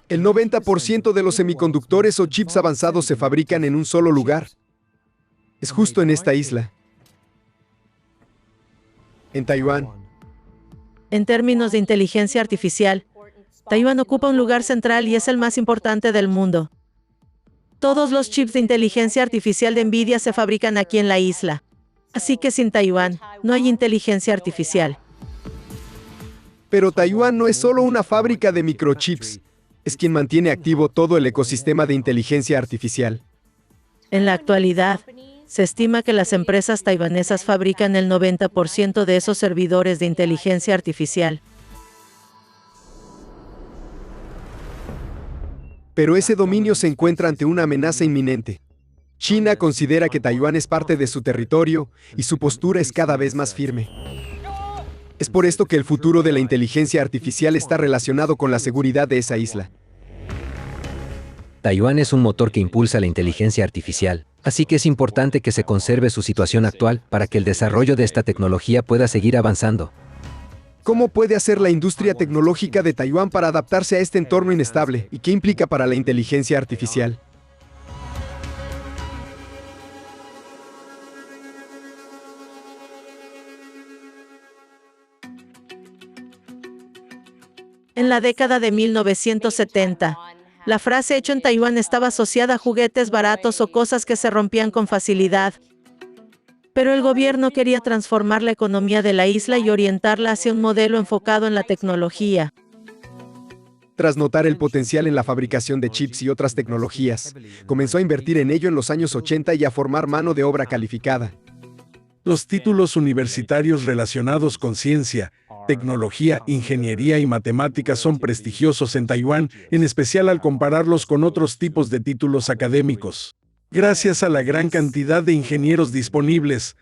El 90% de los semiconductores o chips avanzados se fabrican en un solo lugar. Es justo en esta isla, en Taiwán. En términos de inteligencia artificial, Taiwán ocupa un lugar central y es el más importante del mundo. Todos los chips de inteligencia artificial de NVIDIA se fabrican aquí en la isla. Así que sin Taiwán, no hay inteligencia artificial. Pero Taiwán no es solo una fábrica de microchips, es quien mantiene activo todo el ecosistema de inteligencia artificial. En la actualidad, se estima que las empresas taiwanesas fabrican el 90% de esos servidores de inteligencia artificial. Pero ese dominio se encuentra ante una amenaza inminente. China considera que Taiwán es parte de su territorio y su postura es cada vez más firme. Es por esto que el futuro de la inteligencia artificial está relacionado con la seguridad de esa isla. Taiwán es un motor que impulsa la inteligencia artificial, así que es importante que se conserve su situación actual para que el desarrollo de esta tecnología pueda seguir avanzando. ¿Cómo puede hacer la industria tecnológica de Taiwán para adaptarse a este entorno inestable? ¿Y qué implica para la inteligencia artificial? En la década de 1970, la frase hecho en Taiwán estaba asociada a juguetes baratos o cosas que se rompían con facilidad. Pero el gobierno quería transformar la economía de la isla y orientarla hacia un modelo enfocado en la tecnología. Tras notar el potencial en la fabricación de chips y otras tecnologías, comenzó a invertir en ello en los años 80 y a formar mano de obra calificada. Los títulos universitarios relacionados con ciencia, tecnología, ingeniería y matemáticas son prestigiosos en Taiwán, en especial al compararlos con otros tipos de títulos académicos. Gracias a la gran cantidad de ingenieros disponibles,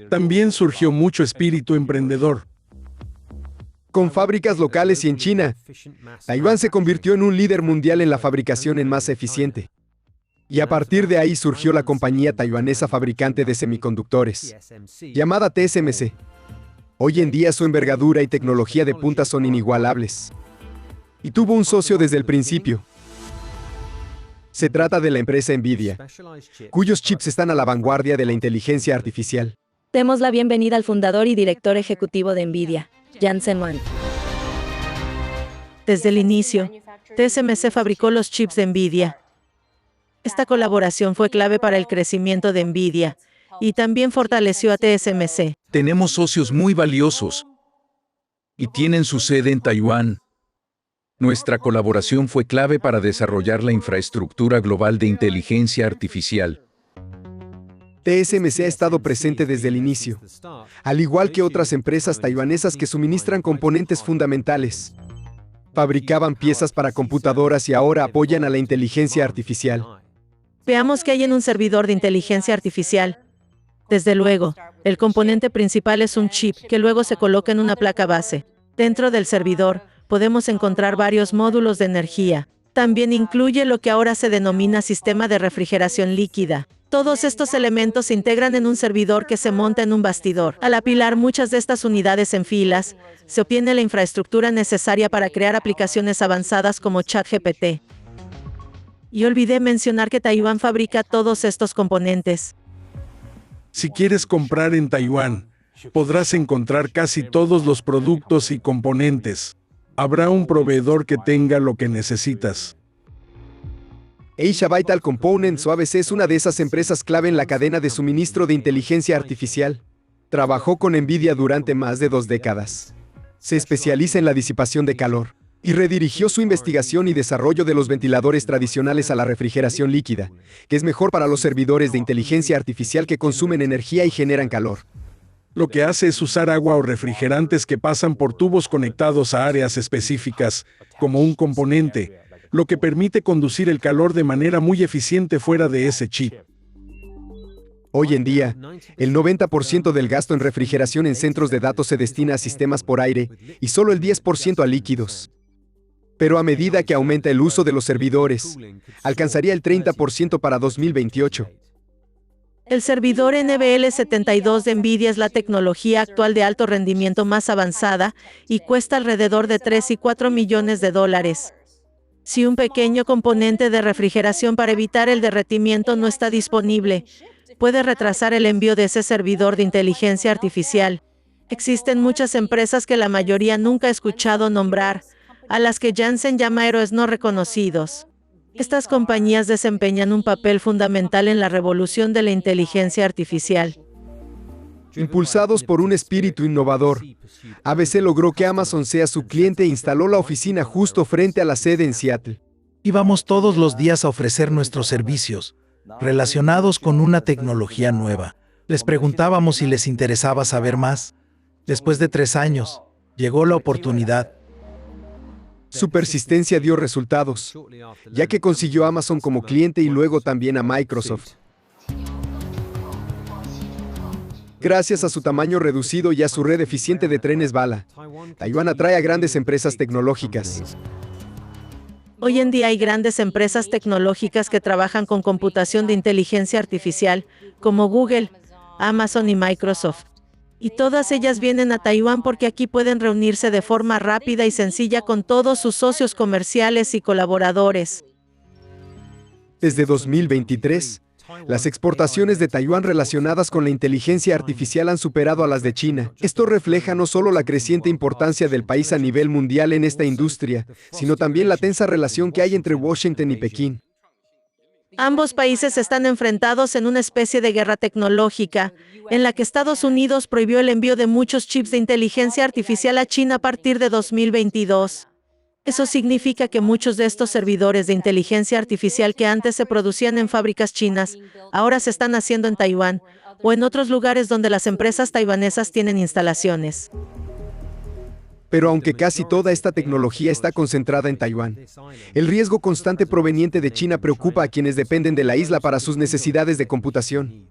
también surgió mucho espíritu emprendedor. Con fábricas locales y en China, Taiwán se convirtió en un líder mundial en la fabricación en masa eficiente. Y a partir de ahí surgió la compañía taiwanesa fabricante de semiconductores, llamada TSMC. Hoy en día su envergadura y tecnología de punta son inigualables. Y tuvo un socio desde el principio. Se trata de la empresa NVIDIA, cuyos chips están a la vanguardia de la inteligencia artificial. Demos la bienvenida al fundador y director ejecutivo de NVIDIA, Jensen Huang. Desde el inicio, TSMC fabricó los chips de NVIDIA. Esta colaboración fue clave para el crecimiento de NVIDIA y también fortaleció a TSMC. Tenemos socios muy valiosos y tienen su sede en Taiwán. Nuestra colaboración fue clave para desarrollar la infraestructura global de inteligencia artificial. TSMC ha estado presente desde el inicio, al igual que otras empresas taiwanesas que suministran componentes fundamentales. Fabricaban piezas para computadoras y ahora apoyan a la inteligencia artificial. Veamos qué hay en un servidor de inteligencia artificial. Desde luego, el componente principal es un chip que luego se coloca en una placa base. Dentro del servidor, podemos encontrar varios módulos de energía. También incluye lo que ahora se denomina sistema de refrigeración líquida. Todos estos elementos se integran en un servidor que se monta en un bastidor. Al apilar muchas de estas unidades en filas, se obtiene la infraestructura necesaria para crear aplicaciones avanzadas como ChatGPT. Y olvidé mencionar que Taiwán fabrica todos estos componentes. Si quieres comprar en Taiwán, podrás encontrar casi todos los productos y componentes. Habrá un proveedor que tenga lo que necesitas. Asia Vital Components o ABC es una de esas empresas clave en la cadena de suministro de inteligencia artificial. Trabajó con NVIDIA durante más de 2 décadas. Se especializa en la disipación de calor y redirigió su investigación y desarrollo de los ventiladores tradicionales a la refrigeración líquida, que es mejor para los servidores de inteligencia artificial que consumen energía y generan calor. Lo que hace es usar agua o refrigerantes que pasan por tubos conectados a áreas específicas, como un componente, lo que permite conducir el calor de manera muy eficiente fuera de ese chip. Hoy en día, el 90% del gasto en refrigeración en centros de datos se destina a sistemas por aire y solo el 10% a líquidos. Pero a medida que aumenta el uso de los servidores, alcanzaría el 30% para 2028. El servidor NVL72 de NVIDIA es la tecnología actual de alto rendimiento más avanzada y cuesta alrededor de $3 y $4 millones. Si un pequeño componente de refrigeración para evitar el derretimiento no está disponible, puede retrasar el envío de ese servidor de inteligencia artificial. Existen muchas empresas que la mayoría nunca ha escuchado nombrar, a las que Janssen llama héroes no reconocidos. Estas compañías desempeñan un papel fundamental en la revolución de la inteligencia artificial. Impulsados por un espíritu innovador, ABC logró que Amazon sea su cliente e instaló la oficina justo frente a la sede en Seattle. Íbamos todos los días a ofrecer nuestros servicios, relacionados con una tecnología nueva. Les preguntábamos si les interesaba saber más. Después de 3 años, llegó la oportunidad. Su persistencia dio resultados, ya que consiguió a Amazon como cliente y luego también a Microsoft. Gracias a su tamaño reducido y a su red eficiente de trenes bala, Taiwán atrae a grandes empresas tecnológicas. Hoy en día hay grandes empresas tecnológicas que trabajan con computación de inteligencia artificial, como Google, Amazon y Microsoft. Y todas ellas vienen a Taiwán porque aquí pueden reunirse de forma rápida y sencilla con todos sus socios comerciales y colaboradores. Desde 2023, las exportaciones de Taiwán relacionadas con la inteligencia artificial han superado a las de China. Esto refleja no solo la creciente importancia del país a nivel mundial en esta industria, sino también la tensa relación que hay entre Washington y Pekín. Ambos países están enfrentados en una especie de guerra tecnológica, en la que Estados Unidos prohibió el envío de muchos chips de inteligencia artificial a China a partir de 2022. Eso significa que muchos de estos servidores de inteligencia artificial que antes se producían en fábricas chinas, ahora se están haciendo en Taiwán o en otros lugares donde las empresas taiwanesas tienen instalaciones. Pero aunque casi toda esta tecnología está concentrada en Taiwán, el riesgo constante proveniente de China preocupa a quienes dependen de la isla para sus necesidades de computación.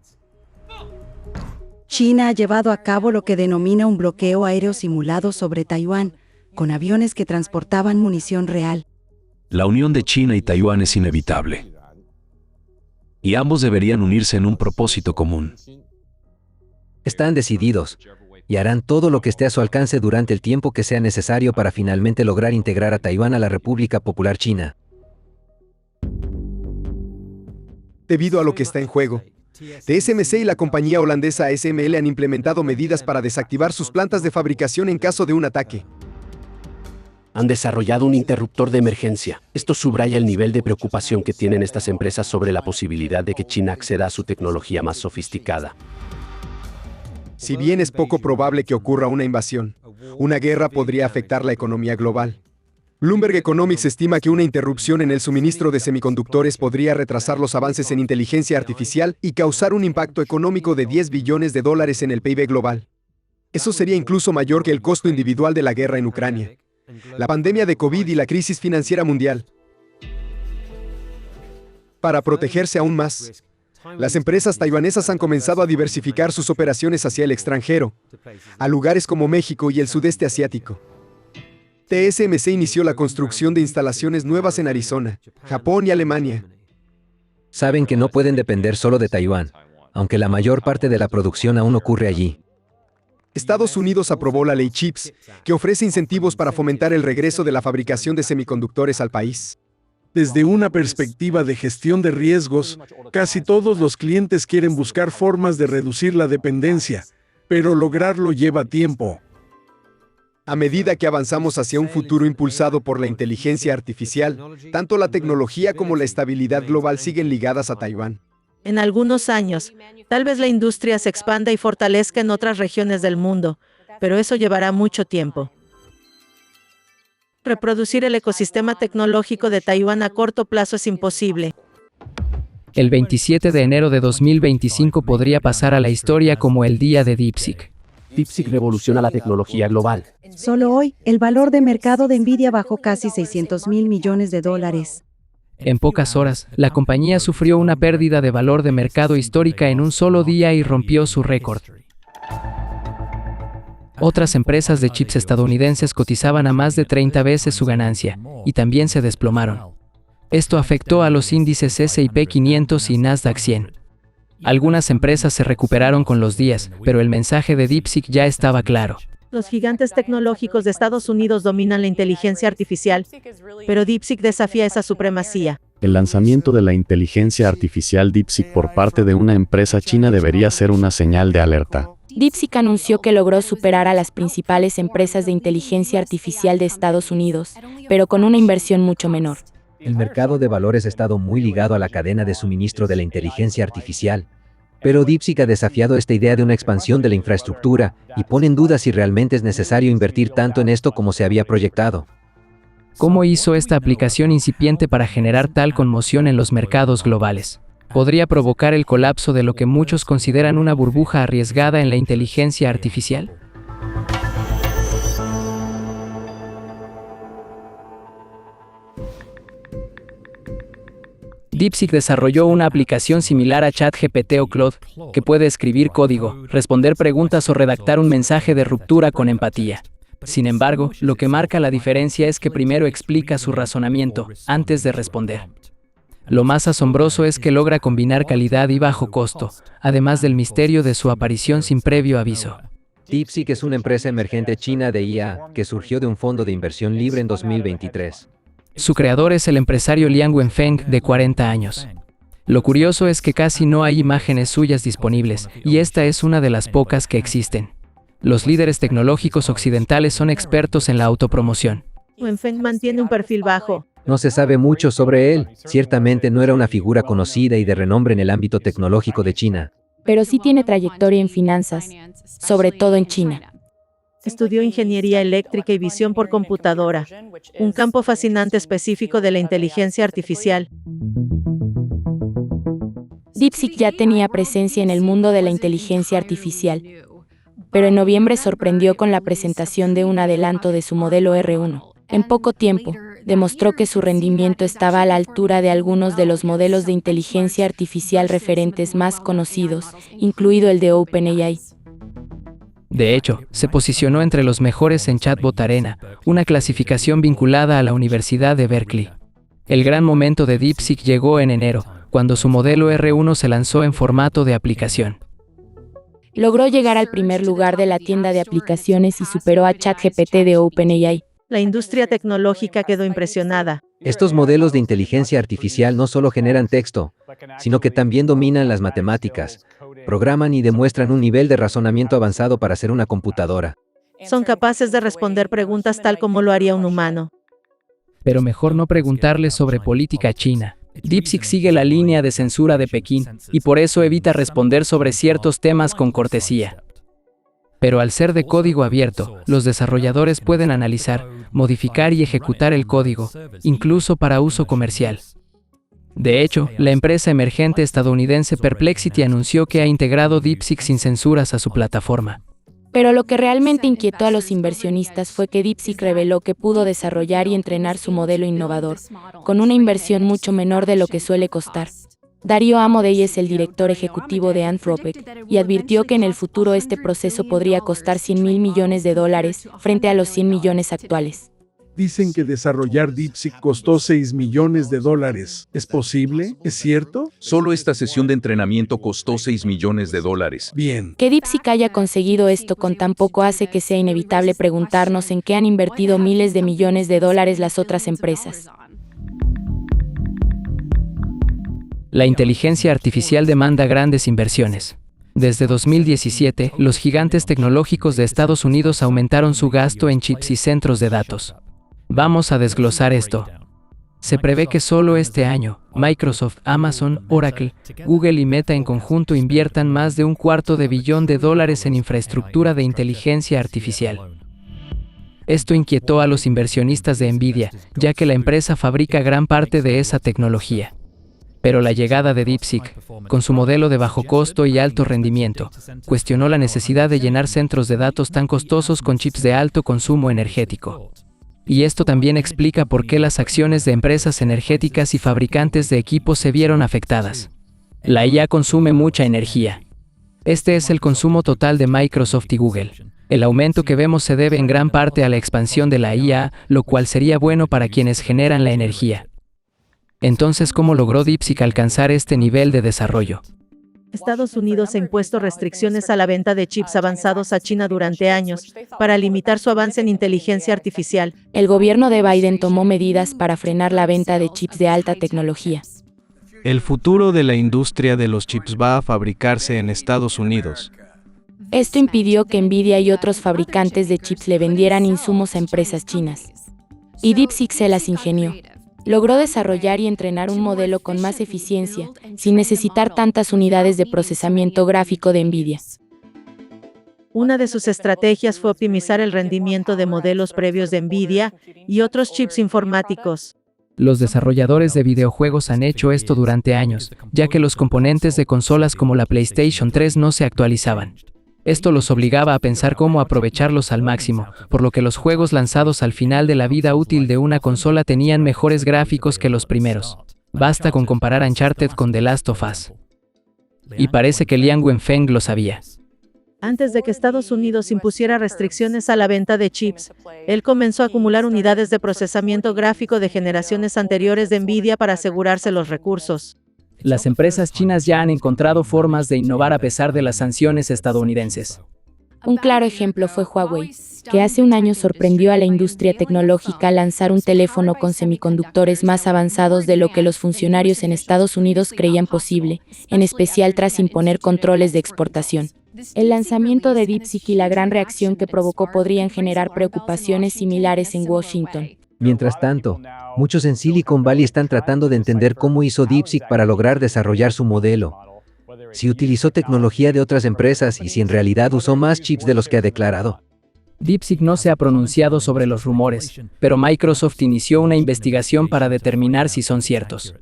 China ha llevado a cabo lo que denomina un bloqueo aéreo simulado sobre Taiwán, con aviones que transportaban munición real. La unión de China y Taiwán es inevitable, y ambos deberían unirse en un propósito común. Están decididos, y harán todo lo que esté a su alcance durante el tiempo que sea necesario para finalmente lograr integrar a Taiwán a la República Popular China. Debido a lo que está en juego, TSMC y la compañía holandesa ASML han implementado medidas para desactivar sus plantas de fabricación en caso de un ataque. Han desarrollado un interruptor de emergencia. Esto subraya el nivel de preocupación que tienen estas empresas sobre la posibilidad de que China acceda a su tecnología más sofisticada. Si bien es poco probable que ocurra una invasión, una guerra podría afectar la economía global. Bloomberg Economics estima que una interrupción en el suministro de semiconductores podría retrasar los avances en inteligencia artificial y causar un impacto económico de $10 billones en el PIB global. Eso sería incluso mayor que el costo individual de la guerra en Ucrania, la pandemia de COVID y la crisis financiera mundial. Para protegerse aún más, las empresas taiwanesas han comenzado a diversificar sus operaciones hacia el extranjero, a lugares como México y el sudeste asiático. TSMC inició la construcción de instalaciones nuevas en Arizona, Japón y Alemania. Saben que no pueden depender solo de Taiwán, aunque la mayor parte de la producción aún ocurre allí. Estados Unidos aprobó la ley CHIPS, que ofrece incentivos para fomentar el regreso de la fabricación de semiconductores al país. Desde una perspectiva de gestión de riesgos, casi todos los clientes quieren buscar formas de reducir la dependencia, pero lograrlo lleva tiempo. A medida que avanzamos hacia un futuro impulsado por la inteligencia artificial, tanto la tecnología como la estabilidad global siguen ligadas a Taiwán. En algunos años, tal vez la industria se expanda y fortalezca en otras regiones del mundo, pero eso llevará mucho tiempo. Reproducir el ecosistema tecnológico de Taiwán a corto plazo es imposible. El 27 de enero de 2025 podría pasar a la historia como el día de DeepSeek. DeepSeek revoluciona la tecnología global. Solo hoy, el valor de mercado de Nvidia bajó casi $600.000 millones. En pocas horas, la compañía sufrió una pérdida de valor de mercado histórica en un solo día y rompió su récord. Otras empresas de chips estadounidenses cotizaban a más de 30 veces su ganancia, y también se desplomaron. Esto afectó a los índices S&P 500 y Nasdaq 100. Algunas empresas se recuperaron con los días, pero el mensaje de DeepSeek ya estaba claro. Los gigantes tecnológicos de Estados Unidos dominan la inteligencia artificial, pero DeepSeek desafía esa supremacía. El lanzamiento de la inteligencia artificial DeepSeek por parte de una empresa china debería ser una señal de alerta. DeepSeek anunció que logró superar a las principales empresas de inteligencia artificial de Estados Unidos, pero con una inversión mucho menor. El mercado de valores ha estado muy ligado a la cadena de suministro de la inteligencia artificial. Pero DeepSeek ha desafiado esta idea de una expansión de la infraestructura y pone en duda si realmente es necesario invertir tanto en esto como se había proyectado. ¿Cómo hizo esta aplicación incipiente para generar tal conmoción en los mercados globales? ¿Podría provocar el colapso de lo que muchos consideran una burbuja arriesgada en la inteligencia artificial? DeepSeek desarrolló una aplicación similar a ChatGPT o Claude, que puede escribir código, responder preguntas o redactar un mensaje de ruptura con empatía. Sin embargo, lo que marca la diferencia es que primero explica su razonamiento, antes de responder. Lo más asombroso es que logra combinar calidad y bajo costo, además del misterio de su aparición sin previo aviso. DeepSeek es una empresa emergente china de IA que surgió de un fondo de inversión libre en 2023. Su creador es el empresario Liang Wenfeng, de 40 años. Lo curioso es que casi no hay imágenes suyas disponibles, y esta es una de las pocas que existen. Los líderes tecnológicos occidentales son expertos en la autopromoción. Wenfeng mantiene un perfil bajo. No se sabe mucho sobre él. Ciertamente no era una figura conocida y de renombre en el ámbito tecnológico de China. Pero sí tiene trayectoria en finanzas, sobre todo en China. Estudió ingeniería eléctrica y visión por computadora, un campo fascinante específico de la inteligencia artificial. DeepSeek ya tenía presencia en el mundo de la inteligencia artificial, pero en noviembre sorprendió con la presentación de un adelanto de su modelo R1. En poco tiempo, demostró que su rendimiento estaba a la altura de algunos de los modelos de inteligencia artificial referentes más conocidos, incluido el de OpenAI. De hecho, se posicionó entre los mejores en Chatbot Arena, una clasificación vinculada a la Universidad de Berkeley. El gran momento de DeepSeek llegó en enero, cuando su modelo R1 se lanzó en formato de aplicación. Logró llegar al primer lugar de la tienda de aplicaciones y superó a ChatGPT de OpenAI. La industria tecnológica quedó impresionada. Estos modelos de inteligencia artificial no solo generan texto, sino que también dominan las matemáticas, programan y demuestran un nivel de razonamiento avanzado para ser una computadora. Son capaces de responder preguntas tal como lo haría un humano. Pero mejor no preguntarles sobre política china. DeepSeek sigue la línea de censura de Pekín y por eso evita responder sobre ciertos temas con cortesía. Pero al ser de código abierto, los desarrolladores pueden analizar, modificar y ejecutar el código, incluso para uso comercial. De hecho, la empresa emergente estadounidense Perplexity anunció que ha integrado DeepSeek sin censuras a su plataforma. Pero lo que realmente inquietó a los inversionistas fue que DeepSeek reveló que pudo desarrollar y entrenar su modelo innovador, con una inversión mucho menor de lo que suele costar. Darío Amodei es el director ejecutivo de Anthropic y advirtió que en el futuro este proceso podría costar $100.000 millones frente a los 100 millones actuales. Dicen que desarrollar DeepSeek costó $6 millones. ¿Es posible? ¿Es cierto? Solo esta sesión de entrenamiento costó $6 millones. Bien. Que DeepSeek haya conseguido esto con tan poco hace que sea inevitable preguntarnos en qué han invertido miles de millones de dólares las otras empresas. La inteligencia artificial demanda grandes inversiones. Desde 2017, los gigantes tecnológicos de Estados Unidos aumentaron su gasto en chips y centros de datos. Vamos a desglosar esto. Se prevé que solo este año, Microsoft, Amazon, Oracle, Google y Meta en conjunto inviertan más de $250 billones en infraestructura de inteligencia artificial. Esto inquietó a los inversionistas de Nvidia, ya que la empresa fabrica gran parte de esa tecnología. Pero la llegada de DeepSeek, con su modelo de bajo costo y alto rendimiento, cuestionó la necesidad de llenar centros de datos tan costosos con chips de alto consumo energético. Y esto también explica por qué las acciones de empresas energéticas y fabricantes de equipos se vieron afectadas. La IA consume mucha energía. Este es el consumo total de Microsoft y Google. El aumento que vemos se debe en gran parte a la expansión de la IA, lo cual sería bueno para quienes generan la energía. Entonces, ¿cómo logró DeepSeek alcanzar este nivel de desarrollo? Estados Unidos ha impuesto restricciones a la venta de chips avanzados a China durante años, para limitar su avance en inteligencia artificial. El gobierno de Biden tomó medidas para frenar la venta de chips de alta tecnología. El futuro de la industria de los chips va a fabricarse en Estados Unidos. Esto impidió que Nvidia y otros fabricantes de chips le vendieran insumos a empresas chinas. Y DeepSeek se las ingenió. Logró desarrollar y entrenar un modelo con más eficiencia, sin necesitar tantas unidades de procesamiento gráfico de Nvidia. Una de sus estrategias fue optimizar el rendimiento de modelos previos de Nvidia y otros chips informáticos. Los desarrolladores de videojuegos han hecho esto durante años, ya que los componentes de consolas como la PlayStation 3 no se actualizaban. Esto los obligaba a pensar cómo aprovecharlos al máximo, por lo que los juegos lanzados al final de la vida útil de una consola tenían mejores gráficos que los primeros. Basta con comparar Uncharted con The Last of Us. Y parece que Liang Wenfeng lo sabía. Antes de que Estados Unidos impusiera restricciones a la venta de chips, él comenzó a acumular unidades de procesamiento gráfico de generaciones anteriores de Nvidia para asegurarse los recursos. Las empresas chinas ya han encontrado formas de innovar a pesar de las sanciones estadounidenses. Un claro ejemplo fue Huawei, que hace un año sorprendió a la industria tecnológica al lanzar un teléfono con semiconductores más avanzados de lo que los funcionarios en Estados Unidos creían posible, en especial tras imponer controles de exportación. El lanzamiento de DeepSeek y la gran reacción que provocó podrían generar preocupaciones similares en Washington. Mientras tanto, muchos en Silicon Valley están tratando de entender cómo hizo DeepSeek para lograr desarrollar su modelo. Si utilizó tecnología de otras empresas y si en realidad usó más chips de los que ha declarado. DeepSeek no se ha pronunciado sobre los rumores, pero Microsoft inició una investigación para determinar si son ciertos.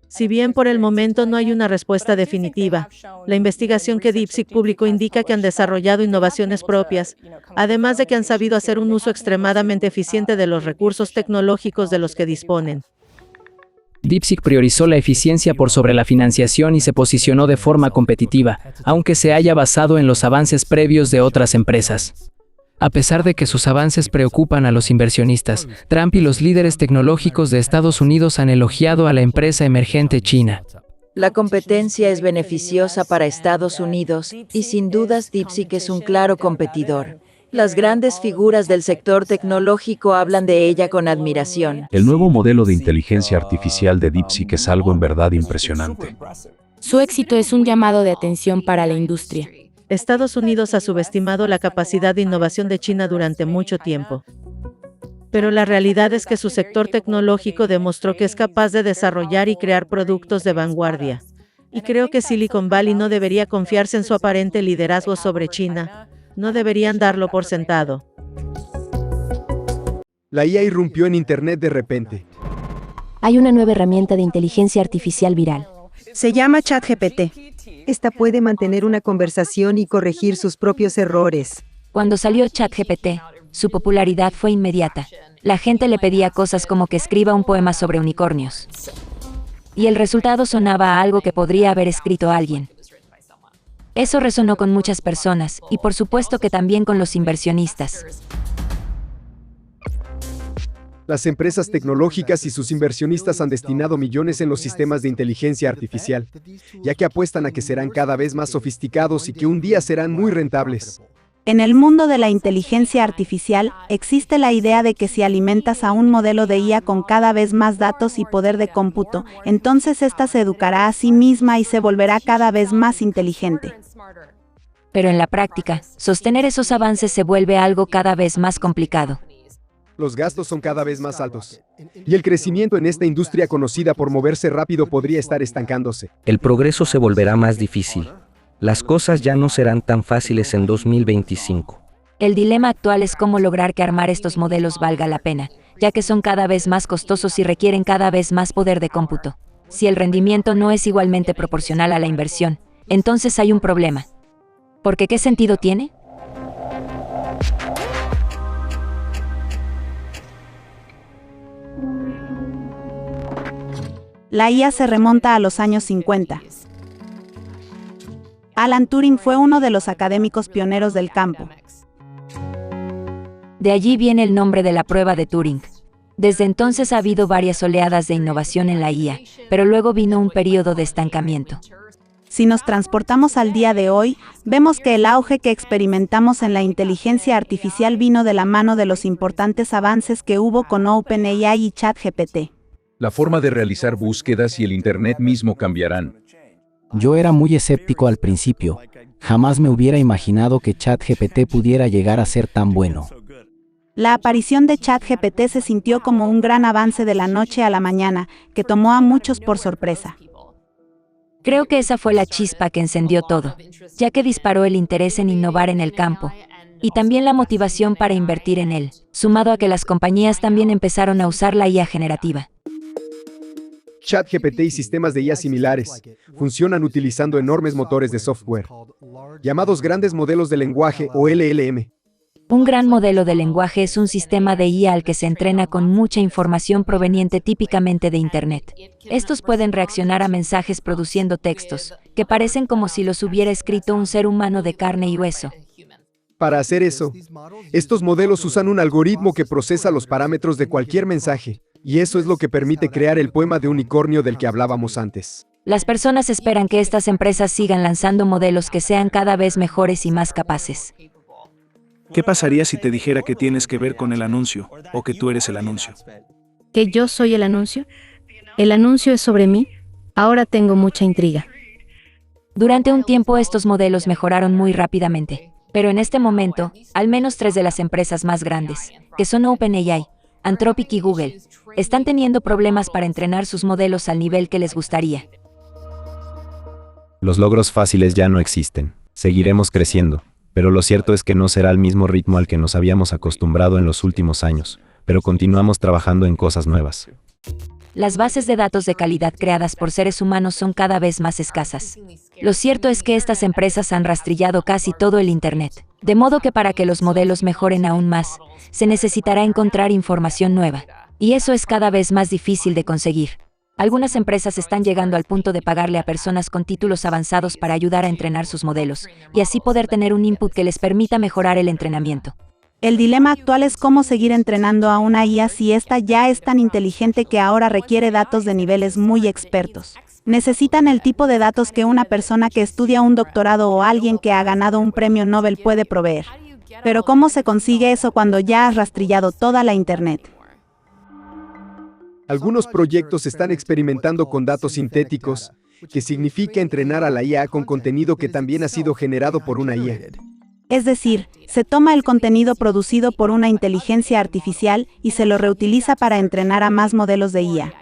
Si bien por el momento no hay una respuesta definitiva, la investigación que DeepSeek publicó indica que han desarrollado innovaciones propias, además de que han sabido hacer un uso extremadamente eficiente de los recursos tecnológicos de los que disponen. DeepSeek priorizó la eficiencia por sobre la financiación y se posicionó de forma competitiva, aunque se haya basado en los avances previos de otras empresas. A pesar de que sus avances preocupan a los inversionistas, Trump y los líderes tecnológicos de Estados Unidos han elogiado a la empresa emergente china. La competencia es beneficiosa para Estados Unidos y sin dudas DeepSeek es un claro competidor. Las grandes figuras del sector tecnológico hablan de ella con admiración. El nuevo modelo de inteligencia artificial de DeepSeek es algo en verdad impresionante. Su éxito es un llamado de atención para la industria. Estados Unidos ha subestimado la capacidad de innovación de China durante mucho tiempo. Pero la realidad es que su sector tecnológico demostró que es capaz de desarrollar y crear productos de vanguardia. Y creo que Silicon Valley no debería confiarse en su aparente liderazgo sobre China. No deberían darlo por sentado. La IA irrumpió en Internet de repente. Hay una nueva herramienta de inteligencia artificial viral. Se llama ChatGPT. Esta puede mantener una conversación y corregir sus propios errores. Cuando salió ChatGPT, su popularidad fue inmediata. La gente le pedía cosas como que escriba un poema sobre unicornios. Y el resultado sonaba a algo que podría haber escrito alguien. Eso resonó con muchas personas, y por supuesto que también con los inversionistas. Las empresas tecnológicas y sus inversionistas han destinado millones en los sistemas de inteligencia artificial, ya que apuestan a que serán cada vez más sofisticados y que un día serán muy rentables. En el mundo de la inteligencia artificial, existe la idea de que si alimentas a un modelo de IA con cada vez más datos y poder de cómputo, entonces ésta se educará a sí misma y se volverá cada vez más inteligente. Pero en la práctica, sostener esos avances se vuelve algo cada vez más complicado. Los gastos son cada vez más altos. Y el crecimiento en esta industria conocida por moverse rápido podría estar estancándose. El progreso se volverá más difícil. Las cosas ya no serán tan fáciles en 2025. El dilema actual es cómo lograr que armar estos modelos valga la pena, ya que son cada vez más costosos y requieren cada vez más poder de cómputo. Si el rendimiento no es igualmente proporcional a la inversión, entonces hay un problema. ¿Porque qué sentido tiene? La IA se remonta a los años 50. Alan Turing fue uno de los académicos pioneros del campo. De allí viene el nombre de la prueba de Turing. Desde entonces ha habido varias oleadas de innovación en la IA, pero luego vino un periodo de estancamiento. Si nos transportamos al día de hoy, vemos que el auge que experimentamos en la inteligencia artificial vino de la mano de los importantes avances que hubo con OpenAI y ChatGPT. La forma de realizar búsquedas y el Internet mismo cambiarán. Yo era muy escéptico al principio. Jamás me hubiera imaginado que ChatGPT pudiera llegar a ser tan bueno. La aparición de ChatGPT se sintió como un gran avance de la noche a la mañana, que tomó a muchos por sorpresa. Creo que esa fue la chispa que encendió todo, ya que disparó el interés en innovar en el campo, y también la motivación para invertir en él, sumado a que las compañías también empezaron a usar la IA generativa. ChatGPT y sistemas de IA similares funcionan utilizando enormes motores de software, llamados grandes modelos de lenguaje o LLM. Un gran modelo de lenguaje es un sistema de IA al que se entrena con mucha información proveniente típicamente de Internet. Estos pueden reaccionar a mensajes produciendo textos, que parecen como si los hubiera escrito un ser humano de carne y hueso. Para hacer eso, estos modelos usan un algoritmo que procesa los parámetros de cualquier mensaje, y eso es lo que permite crear el poema de unicornio del que hablábamos antes. Las personas esperan que estas empresas sigan lanzando modelos que sean cada vez mejores y más capaces. ¿Qué pasaría si te dijera que tienes que ver con el anuncio, o que tú eres el anuncio? ¿Que yo soy el anuncio? ¿El anuncio es sobre mí? Ahora tengo mucha intriga. Durante un tiempo estos modelos mejoraron muy rápidamente, pero en este momento, al menos 3 de las empresas más grandes, que son OpenAI, Anthropic y Google, están teniendo problemas para entrenar sus modelos al nivel que les gustaría. Los logros fáciles ya no existen. Seguiremos creciendo. Pero lo cierto es que no será al mismo ritmo al que nos habíamos acostumbrado en los últimos años, pero continuamos trabajando en cosas nuevas. Las bases de datos de calidad creadas por seres humanos son cada vez más escasas. Lo cierto es que estas empresas han rastrillado casi todo el Internet, de modo que para que los modelos mejoren aún más, se necesitará encontrar información nueva, y eso es cada vez más difícil de conseguir. Algunas empresas están llegando al punto de pagarle a personas con títulos avanzados para ayudar a entrenar sus modelos, y así poder tener un input que les permita mejorar el entrenamiento. El dilema actual es cómo seguir entrenando a una IA si esta ya es tan inteligente que ahora requiere datos de niveles muy expertos. Necesitan el tipo de datos que una persona que estudia un doctorado o alguien que ha ganado un premio Nobel puede proveer. Pero ¿cómo se consigue eso cuando ya has rastrillado toda la Internet? Algunos proyectos están experimentando con datos sintéticos, que significa entrenar a la IA con contenido que también ha sido generado por una IA. Es decir, se toma el contenido producido por una inteligencia artificial y se lo reutiliza para entrenar a más modelos de IA.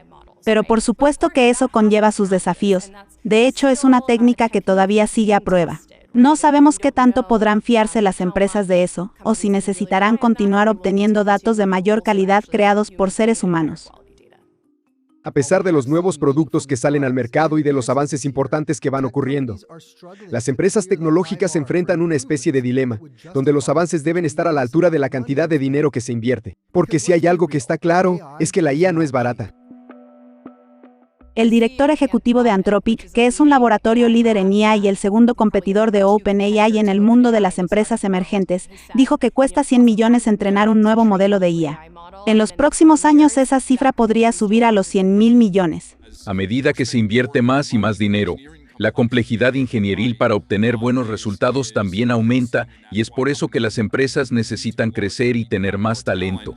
Pero por supuesto que eso conlleva sus desafíos. De hecho, es una técnica que todavía sigue a prueba. No sabemos qué tanto podrán fiarse las empresas de eso, o si necesitarán continuar obteniendo datos de mayor calidad creados por seres humanos. A pesar de los nuevos productos que salen al mercado y de los avances importantes que van ocurriendo, las empresas tecnológicas enfrentan una especie de dilema, donde los avances deben estar a la altura de la cantidad de dinero que se invierte. Porque si hay algo que está claro, es que la IA no es barata. El director ejecutivo de Anthropic, que es un laboratorio líder en IA y el segundo competidor de OpenAI en el mundo de las empresas emergentes, dijo que cuesta 100 millones entrenar un nuevo modelo de IA. En los próximos años esa cifra podría subir a los 100.000 millones. A medida que se invierte más y más dinero, la complejidad ingenieril para obtener buenos resultados también aumenta, y es por eso que las empresas necesitan crecer y tener más talento.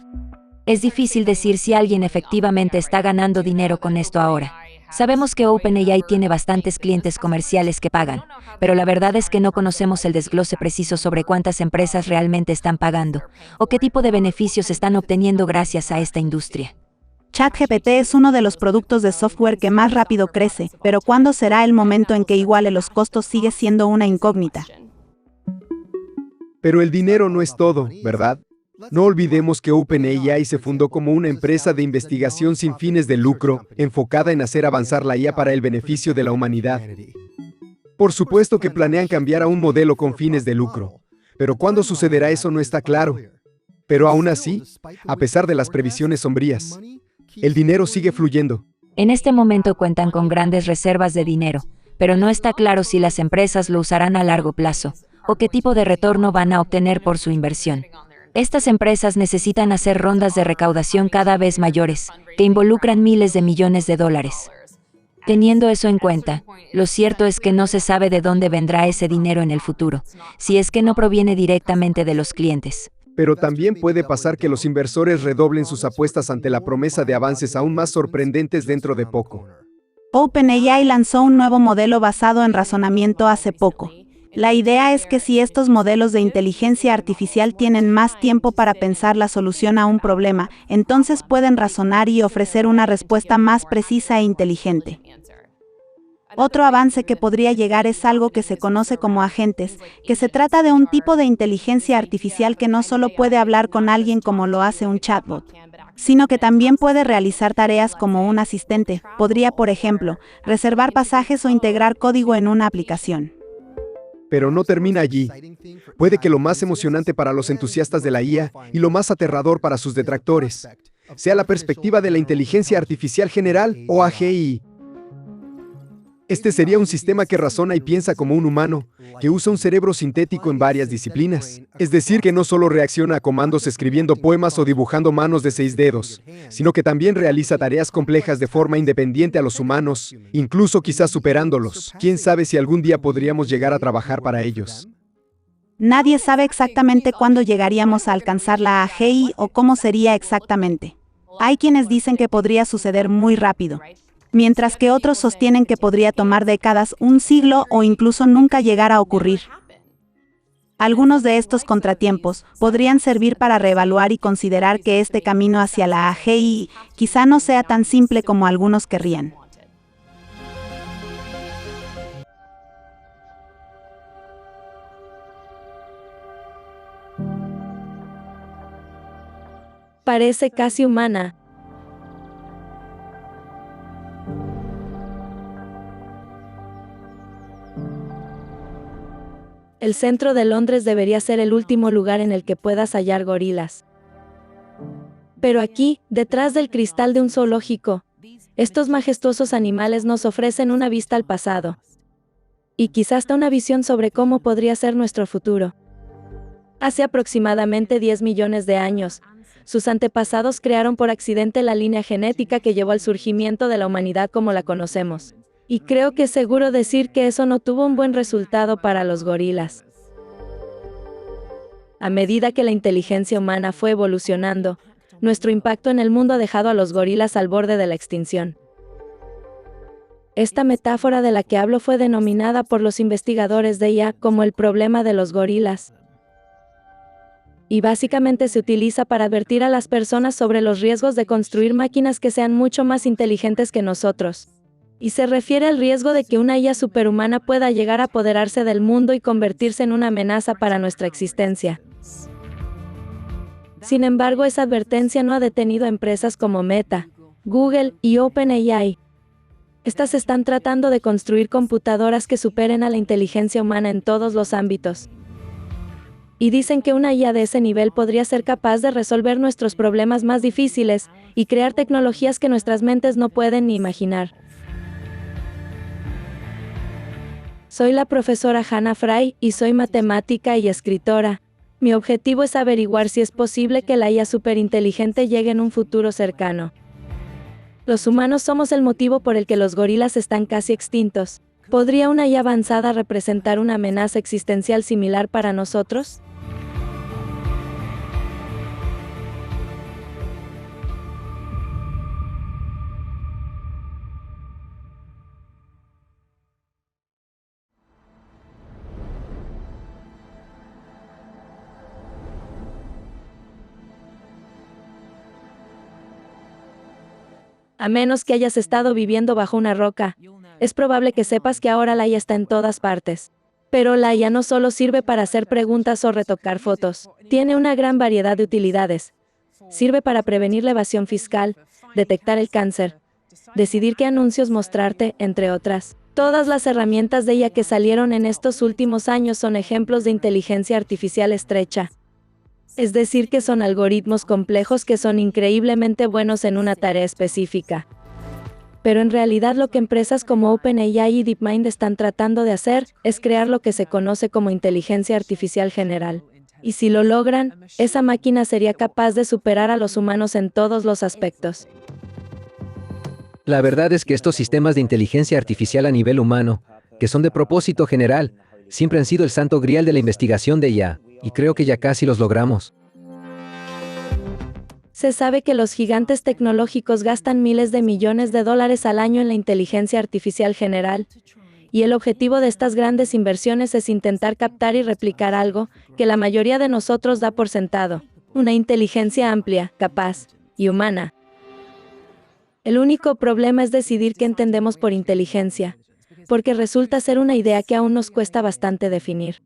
Es difícil decir si alguien efectivamente está ganando dinero con esto ahora. Sabemos que OpenAI tiene bastantes clientes comerciales que pagan, pero la verdad es que no conocemos el desglose preciso sobre cuántas empresas realmente están pagando, o qué tipo de beneficios están obteniendo gracias a esta industria. ChatGPT es uno de los productos de software que más rápido crece, pero ¿cuándo será el momento en que iguale los costos sigue siendo una incógnita? Pero el dinero no es todo, ¿verdad? No olvidemos que OpenAI se fundó como una empresa de investigación sin fines de lucro, enfocada en hacer avanzar la IA para el beneficio de la humanidad. Por supuesto que planean cambiar a un modelo con fines de lucro, pero cuándo sucederá eso no está claro. Pero aún así, a pesar de las previsiones sombrías, el dinero sigue fluyendo. En este momento cuentan con grandes reservas de dinero, pero no está claro si las empresas lo usarán a largo plazo, o qué tipo de retorno van a obtener por su inversión. Estas empresas necesitan hacer rondas de recaudación cada vez mayores, que involucran miles de millones de dólares. Teniendo eso en cuenta, lo cierto es que no se sabe de dónde vendrá ese dinero en el futuro, si es que no proviene directamente de los clientes. Pero también puede pasar que los inversores redoblen sus apuestas ante la promesa de avances aún más sorprendentes dentro de poco. OpenAI lanzó un nuevo modelo basado en razonamiento hace poco. La idea es que si estos modelos de inteligencia artificial tienen más tiempo para pensar la solución a un problema, entonces pueden razonar y ofrecer una respuesta más precisa e inteligente. Otro avance que podría llegar es algo que se conoce como agentes, que se trata de un tipo de inteligencia artificial que no solo puede hablar con alguien como lo hace un chatbot, sino que también puede realizar tareas como un asistente. Podría, por ejemplo, reservar pasajes o integrar código en una aplicación. Pero no termina allí. Puede que lo más emocionante para los entusiastas de la IA y lo más aterrador para sus detractores sea la perspectiva de la inteligencia artificial general o AGI. Este sería un sistema que razona y piensa como un humano, que usa un cerebro sintético en varias disciplinas. Es decir, que no solo reacciona a comandos escribiendo poemas o dibujando manos de 6 dedos, sino que también realiza tareas complejas de forma independiente a los humanos, incluso quizás superándolos. ¿Quién sabe si algún día podríamos llegar a trabajar para ellos? Nadie sabe exactamente cuándo llegaríamos a alcanzar la AGI o cómo sería exactamente. Hay quienes dicen que podría suceder muy rápido, mientras que otros sostienen que podría tomar décadas, un siglo o incluso nunca llegar a ocurrir. Algunos de estos contratiempos podrían servir para reevaluar y considerar que este camino hacia la AGI quizá no sea tan simple como algunos querrían. Parece casi humana. El centro de Londres debería ser el último lugar en el que puedas hallar gorilas. Pero aquí, detrás del cristal de un zoológico, estos majestuosos animales nos ofrecen una vista al pasado. Y quizás hasta una visión sobre cómo podría ser nuestro futuro. Hace aproximadamente 10 millones de años, sus antepasados crearon por accidente la línea genética que llevó al surgimiento de la humanidad como la conocemos. Y creo que es seguro decir que eso no tuvo un buen resultado para los gorilas. A medida que la inteligencia humana fue evolucionando, nuestro impacto en el mundo ha dejado a los gorilas al borde de la extinción. Esta metáfora de la que hablo fue denominada por los investigadores de IA como el problema de los gorilas. Y básicamente se utiliza para advertir a las personas sobre los riesgos de construir máquinas que sean mucho más inteligentes que nosotros. Y se refiere al riesgo de que una IA superhumana pueda llegar a apoderarse del mundo y convertirse en una amenaza para nuestra existencia. Sin embargo, esa advertencia no ha detenido a empresas como Meta, Google y OpenAI. Estas están tratando de construir computadoras que superen a la inteligencia humana en todos los ámbitos. Y dicen que una IA de ese nivel podría ser capaz de resolver nuestros problemas más difíciles y crear tecnologías que nuestras mentes no pueden ni imaginar. Soy la profesora Hannah Fry y soy matemática y escritora. Mi objetivo es averiguar si es posible que la IA superinteligente llegue en un futuro cercano. Los humanos somos el motivo por el que los gorilas están casi extintos. ¿Podría una IA avanzada representar una amenaza existencial similar para nosotros? A menos que hayas estado viviendo bajo una roca, es probable que sepas que ahora la IA está en todas partes. Pero la IA no solo sirve para hacer preguntas o retocar fotos. Tiene una gran variedad de utilidades. Sirve para prevenir la evasión fiscal, detectar el cáncer, decidir qué anuncios mostrarte, entre otras. Todas las herramientas de IA que salieron en estos últimos años son ejemplos de inteligencia artificial estrecha. Es decir, que son algoritmos complejos que son increíblemente buenos en una tarea específica. Pero en realidad lo que empresas como OpenAI y DeepMind están tratando de hacer es crear lo que se conoce como inteligencia artificial general. Y si lo logran, esa máquina sería capaz de superar a los humanos en todos los aspectos. La verdad es que estos sistemas de inteligencia artificial a nivel humano, que son de propósito general, siempre han sido el santo grial de la investigación de IA, y creo que ya casi los logramos. Se sabe que los gigantes tecnológicos gastan miles de millones de dólares al año en la inteligencia artificial general, y el objetivo de estas grandes inversiones es intentar captar y replicar algo que la mayoría de nosotros da por sentado, una inteligencia amplia, capaz y humana. El único problema es decidir qué entendemos por inteligencia, porque resulta ser una idea que aún nos cuesta bastante definir.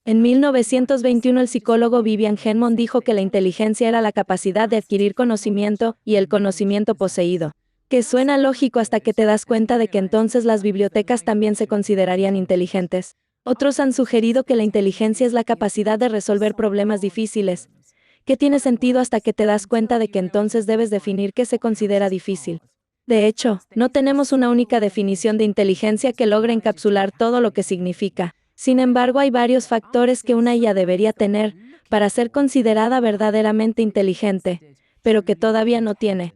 En 1921 el psicólogo Vivian Henmond dijo que la inteligencia era la capacidad de adquirir conocimiento y el conocimiento poseído, que suena lógico hasta que te das cuenta de que entonces las bibliotecas también se considerarían inteligentes. Otros han sugerido que la inteligencia es la capacidad de resolver problemas difíciles, que tiene sentido hasta que te das cuenta de que entonces debes definir qué se considera difícil. De hecho, no tenemos una única definición de inteligencia que logre encapsular todo lo que significa. Sin embargo, hay varios factores que una IA debería tener para ser considerada verdaderamente inteligente, pero que todavía no tiene.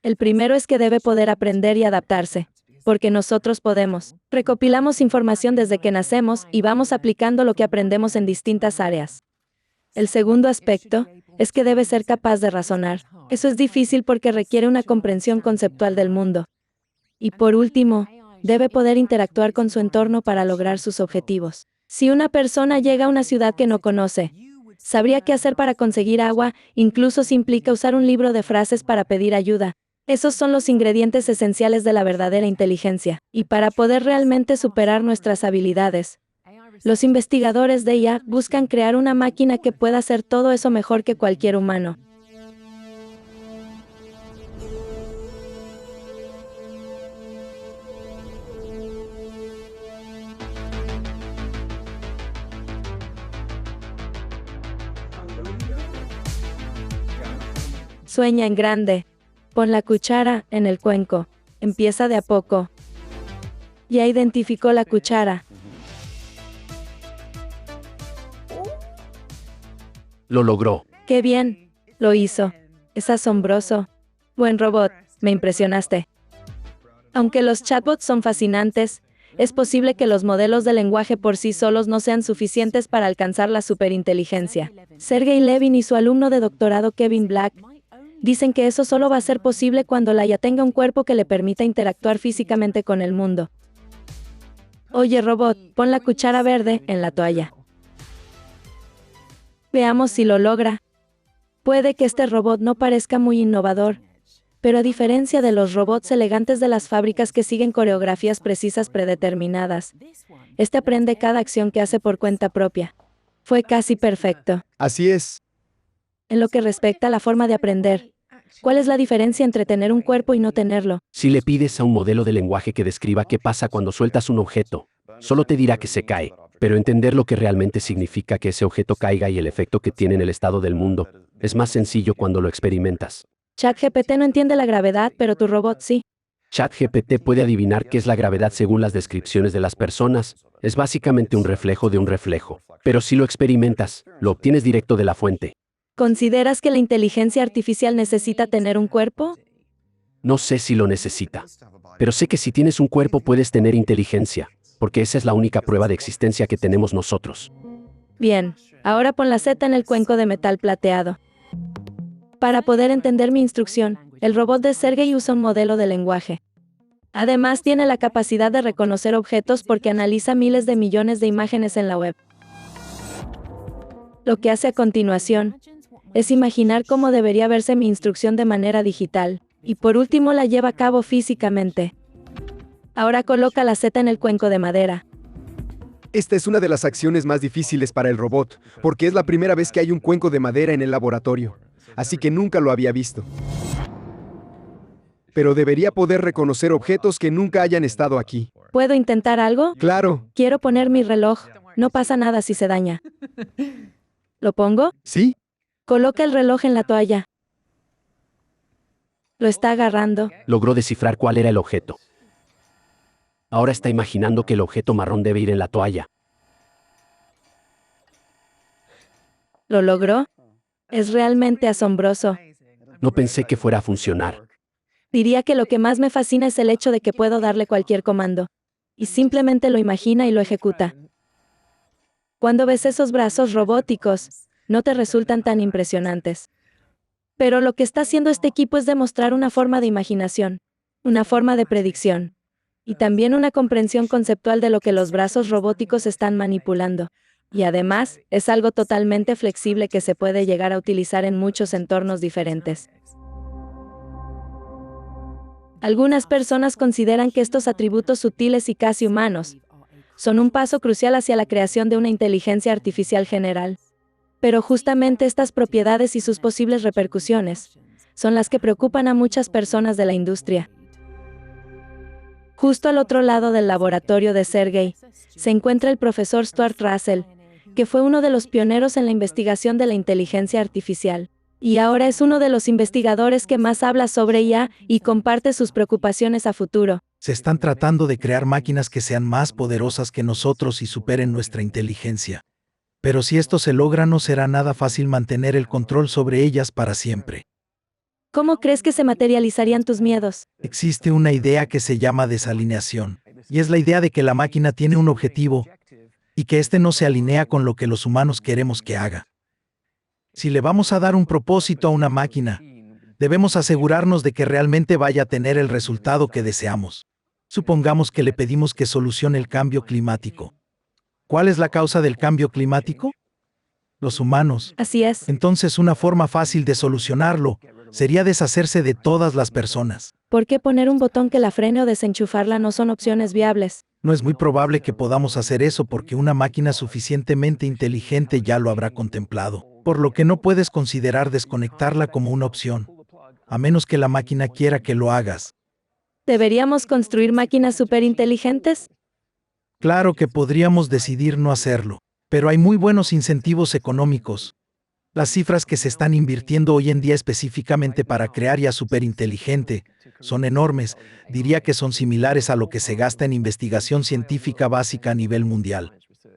El primero es que debe poder aprender y adaptarse, porque nosotros podemos. Recopilamos información desde que nacemos y vamos aplicando lo que aprendemos en distintas áreas. El segundo aspecto es que debe ser capaz de razonar. Eso es difícil porque requiere una comprensión conceptual del mundo. Y por último, debe poder interactuar con su entorno para lograr sus objetivos. Si una persona llega a una ciudad que no conoce, sabría qué hacer para conseguir agua, incluso si implica usar un libro de frases para pedir ayuda. Esos son los ingredientes esenciales de la verdadera inteligencia. Y para poder realmente superar nuestras habilidades, los investigadores de IA buscan crear una máquina que pueda hacer todo eso mejor que cualquier humano. Sueña en grande. Pon la cuchara en el cuenco. Empieza de a poco. Ya identificó la cuchara. Lo logró. ¡Qué bien! Lo hizo. Es asombroso. Buen robot, me impresionaste. Aunque los chatbots son fascinantes, es posible que los modelos de lenguaje por sí solos no sean suficientes para alcanzar la superinteligencia. Sergey Levin y su alumno de doctorado Kevin Black dicen que eso solo va a ser posible cuando la IA tenga un cuerpo que le permita interactuar físicamente con el mundo. Oye, robot, pon la cuchara verde en la toalla. Veamos si lo logra. Puede que este robot no parezca muy innovador, pero a diferencia de los robots elegantes de las fábricas que siguen coreografías precisas predeterminadas, este aprende cada acción que hace por cuenta propia. Fue casi perfecto. Así es. En lo que respecta a la forma de aprender, ¿cuál es la diferencia entre tener un cuerpo y no tenerlo? Si le pides a un modelo de lenguaje que describa qué pasa cuando sueltas un objeto, solo te dirá que se cae, pero entender lo que realmente significa que ese objeto caiga y el efecto que tiene en el estado del mundo, es más sencillo cuando lo experimentas. ChatGPT no entiende la gravedad, pero tu robot sí. ChatGPT puede adivinar qué es la gravedad según las descripciones de las personas. Es básicamente un reflejo de un reflejo. Pero si lo experimentas, lo obtienes directo de la fuente. ¿Consideras que la inteligencia artificial necesita tener un cuerpo? No sé si lo necesita. Pero sé que si tienes un cuerpo puedes tener inteligencia, porque esa es la única prueba de existencia que tenemos nosotros. Bien, ahora pon la Z en el cuenco de metal plateado. Para poder entender mi instrucción, el robot de Sergey usa un modelo de lenguaje. Además, tiene la capacidad de reconocer objetos porque analiza miles de millones de imágenes en la web. Lo que hace a continuación es imaginar cómo debería verse mi instrucción de manera digital, y por último la lleva a cabo físicamente. Ahora coloca la Z en el cuenco de madera. Esta es una de las acciones más difíciles para el robot, porque es la primera vez que hay un cuenco de madera en el laboratorio, así que nunca lo había visto. Pero debería poder reconocer objetos que nunca hayan estado aquí. ¿Puedo intentar algo? Claro. Quiero poner mi reloj. No pasa nada si se daña. ¿Lo pongo? Sí. Coloca el reloj en la toalla. Lo está agarrando. Logró descifrar cuál era el objeto. Ahora está imaginando que el objeto marrón debe ir en la toalla. ¿Lo logró? Es realmente asombroso. No pensé que fuera a funcionar. Diría que lo que más me fascina es el hecho de que puedo darle cualquier comando. Y simplemente lo imagina y lo ejecuta. Cuando ves esos brazos robóticos, no te resultan tan impresionantes. Pero lo que está haciendo este equipo es demostrar una forma de imaginación, una forma de predicción, y también una comprensión conceptual de lo que los brazos robóticos están manipulando. Y además, es algo totalmente flexible que se puede llegar a utilizar en muchos entornos diferentes. Algunas personas consideran que estos atributos sutiles y casi humanos son un paso crucial hacia la creación de una inteligencia artificial general. Pero justamente estas propiedades y sus posibles repercusiones son las que preocupan a muchas personas de la industria. Justo al otro lado del laboratorio de Sergey, se encuentra el profesor Stuart Russell, que fue uno de los pioneros en la investigación de la inteligencia artificial. Y ahora es uno de los investigadores que más habla sobre IA y comparte sus preocupaciones a futuro. Se están tratando de crear máquinas que sean más poderosas que nosotros y superen nuestra inteligencia. Pero si esto se logra, no será nada fácil mantener el control sobre ellas para siempre. ¿Cómo crees que se materializarían tus miedos? Existe una idea que se llama desalineación, y es la idea de que la máquina tiene un objetivo y que éste no se alinea con lo que los humanos queremos que haga. Si le vamos a dar un propósito a una máquina, debemos asegurarnos de que realmente vaya a tener el resultado que deseamos. Supongamos que le pedimos que solucione el cambio climático. ¿Cuál es la causa del cambio climático? Los humanos. Así es. Entonces, una forma fácil de solucionarlo sería deshacerse de todas las personas. ¿Por qué poner un botón que la frene o desenchufarla no son opciones viables? No es muy probable que podamos hacer eso porque una máquina suficientemente inteligente ya lo habrá contemplado, por lo que no puedes considerar desconectarla como una opción, a menos que la máquina quiera que lo hagas. ¿Deberíamos construir máquinas superinteligentes? Claro que podríamos decidir no hacerlo, pero hay muy buenos incentivos económicos. Las cifras que se están invirtiendo hoy en día específicamente para crear IA superinteligente son enormes, diría que son similares a lo que se gasta en investigación científica básica a nivel mundial.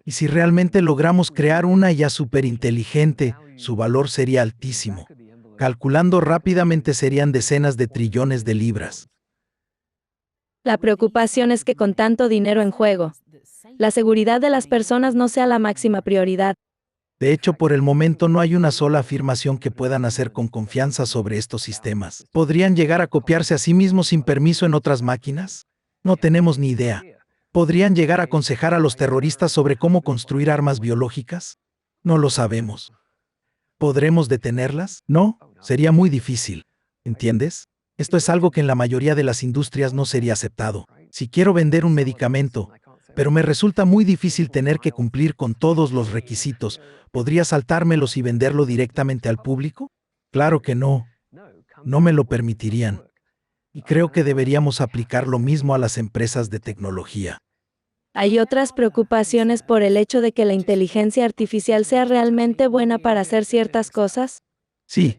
Y si realmente logramos crear una IA superinteligente, su valor sería altísimo. Calculando rápidamente serían decenas de trillones de libras. La preocupación es que con tanto dinero en juego, la seguridad de las personas no sea la máxima prioridad. De hecho, por el momento no hay una sola afirmación que puedan hacer con confianza sobre estos sistemas. ¿Podrían llegar a copiarse a sí mismos sin permiso en otras máquinas? No tenemos ni idea. ¿Podrían llegar a aconsejar a los terroristas sobre cómo construir armas biológicas? No lo sabemos. ¿Podremos detenerlas? No, sería muy difícil. ¿Entiendes? Esto es algo que en la mayoría de las industrias no sería aceptado. Si quiero vender un medicamento, pero me resulta muy difícil tener que cumplir con todos los requisitos, ¿podría saltármelos y venderlo directamente al público? Claro que no. No me lo permitirían. Y creo que deberíamos aplicar lo mismo a las empresas de tecnología. ¿Hay otras preocupaciones por el hecho de que la inteligencia artificial sea realmente buena para hacer ciertas cosas? Sí.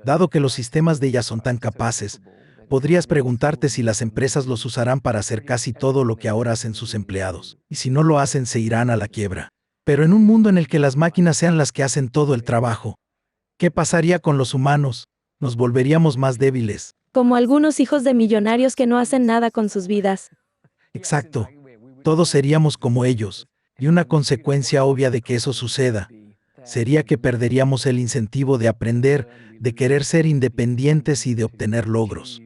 Dado que los sistemas de IA son tan capaces, podrías preguntarte si las empresas los usarán para hacer casi todo lo que ahora hacen sus empleados. Y si no lo hacen, se irán a la quiebra. Pero en un mundo en el que las máquinas sean las que hacen todo el trabajo, ¿qué pasaría con los humanos? Nos volveríamos más débiles. Como algunos hijos de millonarios que no hacen nada con sus vidas. Exacto. Todos seríamos como ellos. Y una consecuencia obvia de que eso suceda sería que perderíamos el incentivo de aprender, de querer ser independientes y de obtener logros.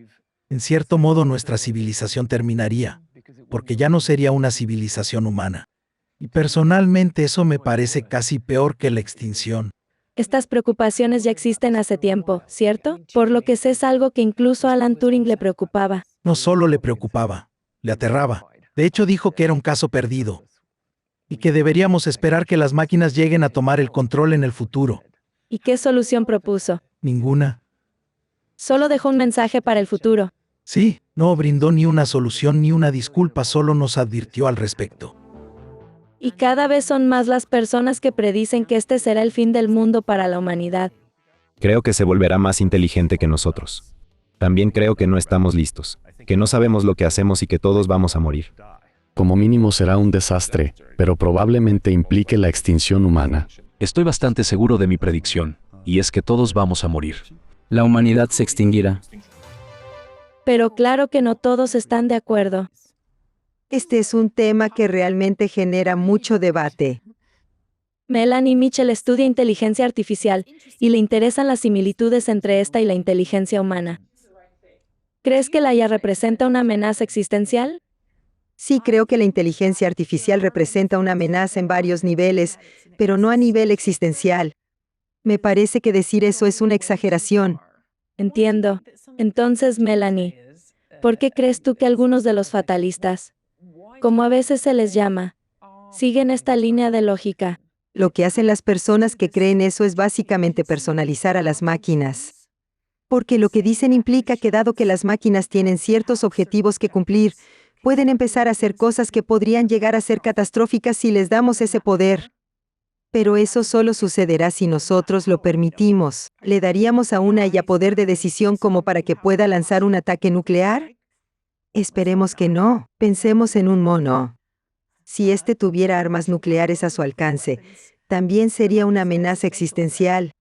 En cierto modo, nuestra civilización terminaría, porque ya no sería una civilización humana. Y personalmente eso me parece casi peor que la extinción. Estas preocupaciones ya existen hace tiempo, ¿cierto? Por lo que sé, es algo que incluso a Alan Turing le preocupaba. No solo le preocupaba, le aterraba. De hecho, dijo que era un caso perdido y que deberíamos esperar que las máquinas lleguen a tomar el control en el futuro. ¿Y qué solución propuso? Ninguna. Solo dejó un mensaje para el futuro. Sí, no brindó ni una solución ni una disculpa, solo nos advirtió al respecto. Y cada vez son más las personas que predicen que este será el fin del mundo para la humanidad. Creo que se volverá más inteligente que nosotros. También creo que no estamos listos, que no sabemos lo que hacemos y que todos vamos a morir. Como mínimo será un desastre, pero probablemente implique la extinción humana. Estoy bastante seguro de mi predicción, y es que todos vamos a morir. La humanidad se extinguirá. Pero claro que no todos están de acuerdo. Este es un tema que realmente genera mucho debate. Melanie Mitchell estudia inteligencia artificial y le interesan las similitudes entre esta y la inteligencia humana. ¿Crees que la IA representa una amenaza existencial? Sí, creo que la inteligencia artificial representa una amenaza en varios niveles, pero no a nivel existencial. Me parece que decir eso es una exageración. Entiendo. Entonces, Melanie, ¿por qué crees tú que algunos de los fatalistas, como a veces se les llama, siguen esta línea de lógica? Lo que hacen las personas que creen eso es básicamente personalizar a las máquinas. Porque lo que dicen implica que dado que las máquinas tienen ciertos objetivos que cumplir, pueden empezar a hacer cosas que podrían llegar a ser catastróficas si les damos ese poder. Pero eso solo sucederá si nosotros lo permitimos. ¿Le daríamos a una IA poder de decisión como para que pueda lanzar un ataque nuclear? Esperemos que no. Pensemos en un mono. Si éste tuviera armas nucleares a su alcance, también sería una amenaza existencial.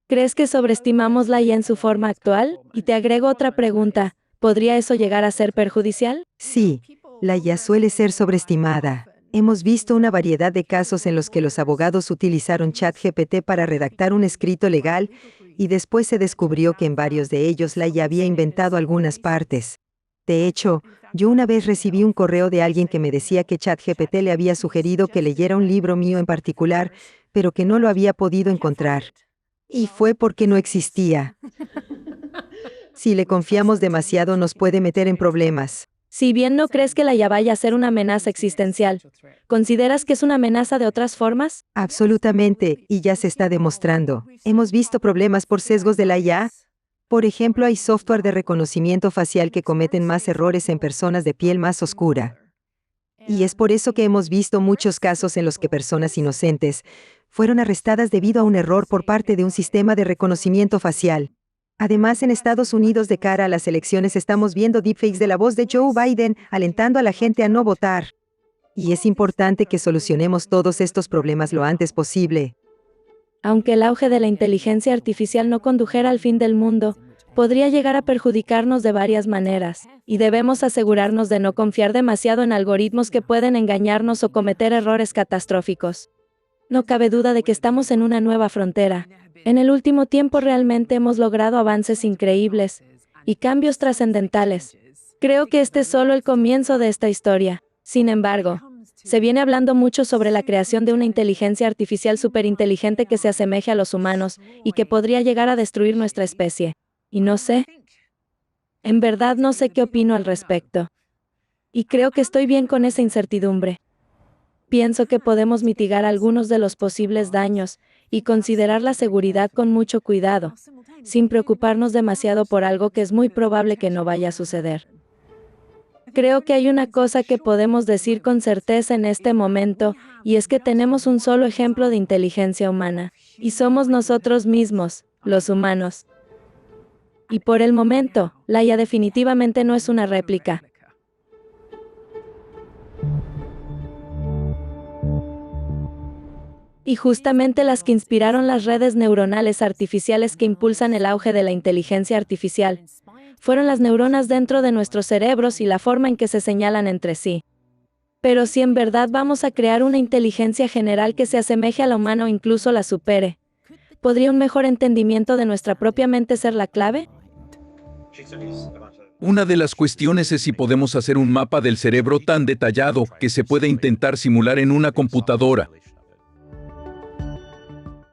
¿Crees que sobreestimamos la IA en su forma actual? Y te agrego otra pregunta. ¿Podría eso llegar a ser perjudicial? Sí, la IA suele ser sobreestimada. Hemos visto una variedad de casos en los que los abogados utilizaron ChatGPT para redactar un escrito legal y después se descubrió que en varios de ellos la IA había inventado algunas partes. De hecho, yo una vez recibí un correo de alguien que me decía que ChatGPT le había sugerido que leyera un libro mío en particular, pero que no lo había podido encontrar. Y fue porque no existía. Si le confiamos demasiado nos puede meter en problemas. Si bien no crees que la IA vaya a ser una amenaza existencial, ¿consideras que es una amenaza de otras formas? Absolutamente, y ya se está demostrando. Hemos visto problemas por sesgos de la IA. Por ejemplo, hay software de reconocimiento facial que cometen más errores en personas de piel más oscura. Y es por eso que hemos visto muchos casos en los que personas inocentes fueron arrestadas debido a un error por parte de un sistema de reconocimiento facial. Además, en Estados Unidos, de cara a las elecciones, estamos viendo deepfakes de la voz de Joe Biden, alentando a la gente a no votar. Y es importante que solucionemos todos estos problemas lo antes posible. Aunque el auge de la inteligencia artificial no condujera al fin del mundo, podría llegar a perjudicarnos de varias maneras, y debemos asegurarnos de no confiar demasiado en algoritmos que pueden engañarnos o cometer errores catastróficos. No cabe duda de que estamos en una nueva frontera. En el último tiempo realmente hemos logrado avances increíbles y cambios trascendentales. Creo que este es solo el comienzo de esta historia. Sin embargo, se viene hablando mucho sobre la creación de una inteligencia artificial superinteligente que se asemeje a los humanos y que podría llegar a destruir nuestra especie. Y no sé. En verdad no sé qué opino al respecto. Y creo que estoy bien con esa incertidumbre. Pienso que podemos mitigar algunos de los posibles daños y considerar la seguridad con mucho cuidado, sin preocuparnos demasiado por algo que es muy probable que no vaya a suceder. Creo que hay una cosa que podemos decir con certeza en este momento, y es que tenemos un solo ejemplo de inteligencia humana, y somos nosotros mismos, los humanos. Y por el momento, la IA definitivamente no es una réplica. Y justamente las que inspiraron las redes neuronales artificiales que impulsan el auge de la inteligencia artificial fueron las neuronas dentro de nuestros cerebros y la forma en que se señalan entre sí. Pero si en verdad vamos a crear una inteligencia general que se asemeje a la humana o incluso la supere, ¿podría un mejor entendimiento de nuestra propia mente ser la clave? Una de las cuestiones es si podemos hacer un mapa del cerebro tan detallado que se puede intentar simular en una computadora.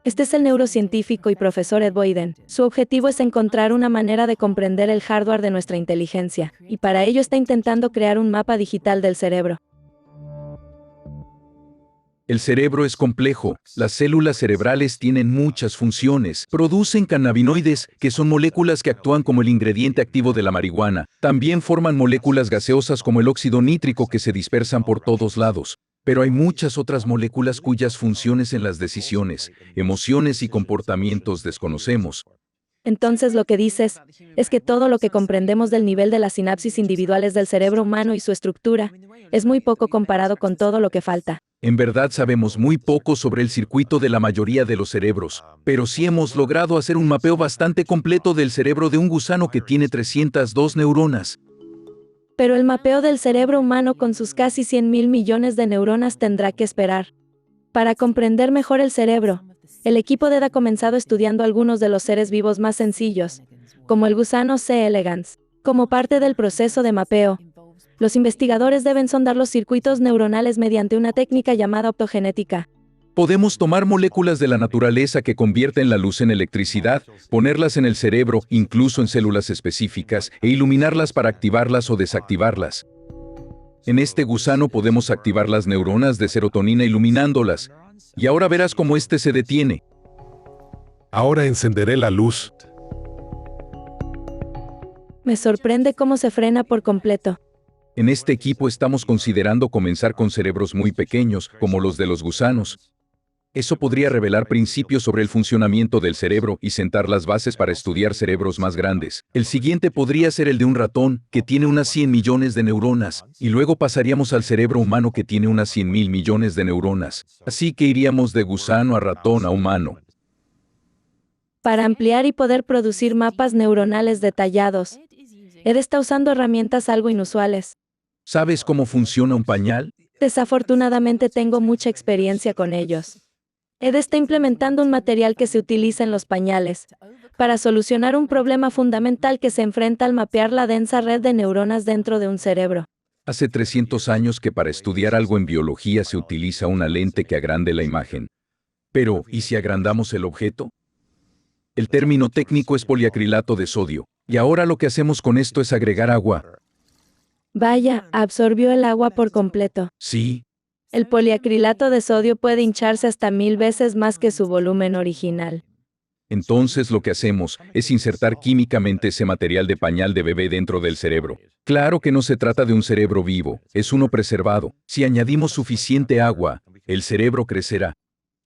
Este es el neurocientífico y profesor Ed Boyden. Su objetivo es encontrar una manera de comprender el hardware de nuestra inteligencia, y para ello está intentando crear un mapa digital del cerebro. El cerebro es complejo. Las células cerebrales tienen muchas funciones. Producen cannabinoides, que son moléculas que actúan como el ingrediente activo de la marihuana. También forman moléculas gaseosas como el óxido nítrico que se dispersan por todos lados. Pero hay muchas otras moléculas cuyas funciones en las decisiones, emociones y comportamientos desconocemos. Entonces lo que dices es que todo lo que comprendemos del nivel de las sinapsis individuales del cerebro humano y su estructura es muy poco comparado con todo lo que falta. En verdad sabemos muy poco sobre el circuito de la mayoría de los cerebros, pero sí hemos logrado hacer un mapeo bastante completo del cerebro de un gusano que tiene 302 neuronas. Pero el mapeo del cerebro humano con sus casi 100.000 millones de neuronas tendrá que esperar. Para comprender mejor el cerebro, el equipo de ED ha comenzado estudiando algunos de los seres vivos más sencillos, como el gusano C. elegans. Como parte del proceso de mapeo, los investigadores deben sondar los circuitos neuronales mediante una técnica llamada optogenética. Podemos tomar moléculas de la naturaleza que convierten la luz en electricidad, ponerlas en el cerebro, incluso en células específicas, e iluminarlas para activarlas o desactivarlas. En este gusano podemos activar las neuronas de serotonina iluminándolas. Y ahora verás cómo este se detiene. Ahora encenderé la luz. Me sorprende cómo se frena por completo. En este equipo estamos considerando comenzar con cerebros muy pequeños, como los de los gusanos. Eso podría revelar principios sobre el funcionamiento del cerebro y sentar las bases para estudiar cerebros más grandes. El siguiente podría ser el de un ratón, que tiene unas 100 millones de neuronas, y luego pasaríamos al cerebro humano que tiene unas 100.000 millones de neuronas. Así que iríamos de gusano a ratón a humano. Para ampliar y poder producir mapas neuronales detallados, ED está usando herramientas algo inusuales. ¿Sabes cómo funciona un pañal? Desafortunadamente tengo mucha experiencia con ellos. ED está implementando un material que se utiliza en los pañales, para solucionar un problema fundamental que se enfrenta al mapear la densa red de neuronas dentro de un cerebro. Hace 300 años que para estudiar algo en biología se utiliza una lente que agrande la imagen. Pero, ¿y si agrandamos el objeto? El término técnico es poliacrilato de sodio, y ahora lo que hacemos con esto es agregar agua. Vaya, absorbió el agua por completo. Sí. El poliacrilato de sodio puede hincharse hasta 1000 veces más que su volumen original. Entonces lo que hacemos es insertar químicamente ese material de pañal de bebé dentro del cerebro. Claro que no se trata de un cerebro vivo, es uno preservado. Si añadimos suficiente agua, el cerebro crecerá.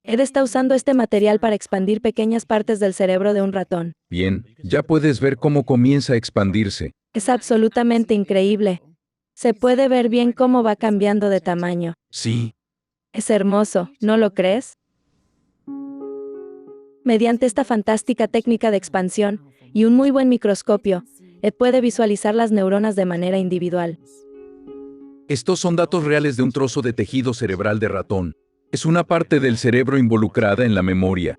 ED está usando este material para expandir pequeñas partes del cerebro de un ratón. Bien, ya puedes ver cómo comienza a expandirse. Es absolutamente increíble. Se puede ver bien cómo va cambiando de tamaño. Sí. Es hermoso, ¿no lo crees? Mediante esta fantástica técnica de expansión y un muy buen microscopio, ED puede visualizar las neuronas de manera individual. Estos son datos reales de un trozo de tejido cerebral de ratón. Es una parte del cerebro involucrada en la memoria.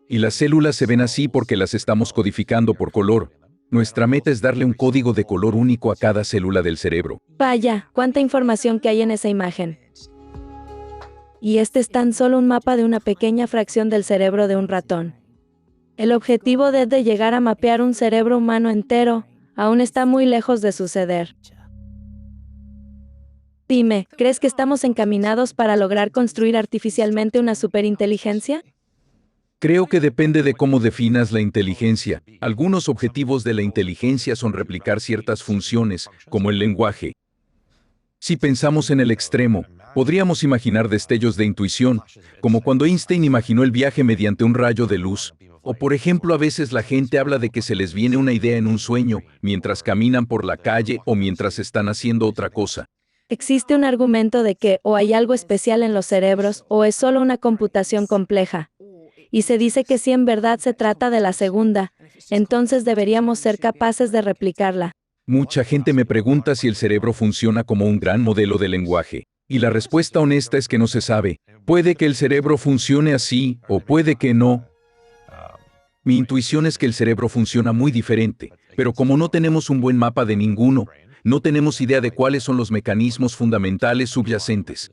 Y las células se ven así porque las estamos codificando por color. Nuestra meta es darle un código de color único a cada célula del cerebro. Vaya, cuánta información que hay en esa imagen. Y este es tan solo un mapa de una pequeña fracción del cerebro de un ratón. El objetivo de llegar a mapear un cerebro humano entero aún está muy lejos de suceder. Dime, ¿crees que estamos encaminados para lograr construir artificialmente una superinteligencia? Creo que depende de cómo definas la inteligencia. Algunos objetivos de la inteligencia son replicar ciertas funciones, como el lenguaje. Si pensamos en el extremo, podríamos imaginar destellos de intuición, como cuando Einstein imaginó el viaje mediante un rayo de luz. O por ejemplo, a veces la gente habla de que se les viene una idea en un sueño, mientras caminan por la calle o mientras están haciendo otra cosa. Existe un argumento de que o hay algo especial en los cerebros o es solo una computación compleja. Y se dice que si en verdad se trata de la segunda, entonces deberíamos ser capaces de replicarla. Mucha gente me pregunta si el cerebro funciona como un gran modelo de lenguaje. Y la respuesta honesta es que no se sabe. Puede que el cerebro funcione así, o puede que no. Mi intuición es que el cerebro funciona muy diferente, pero como no tenemos un buen mapa de ninguno, no tenemos idea de cuáles son los mecanismos fundamentales subyacentes.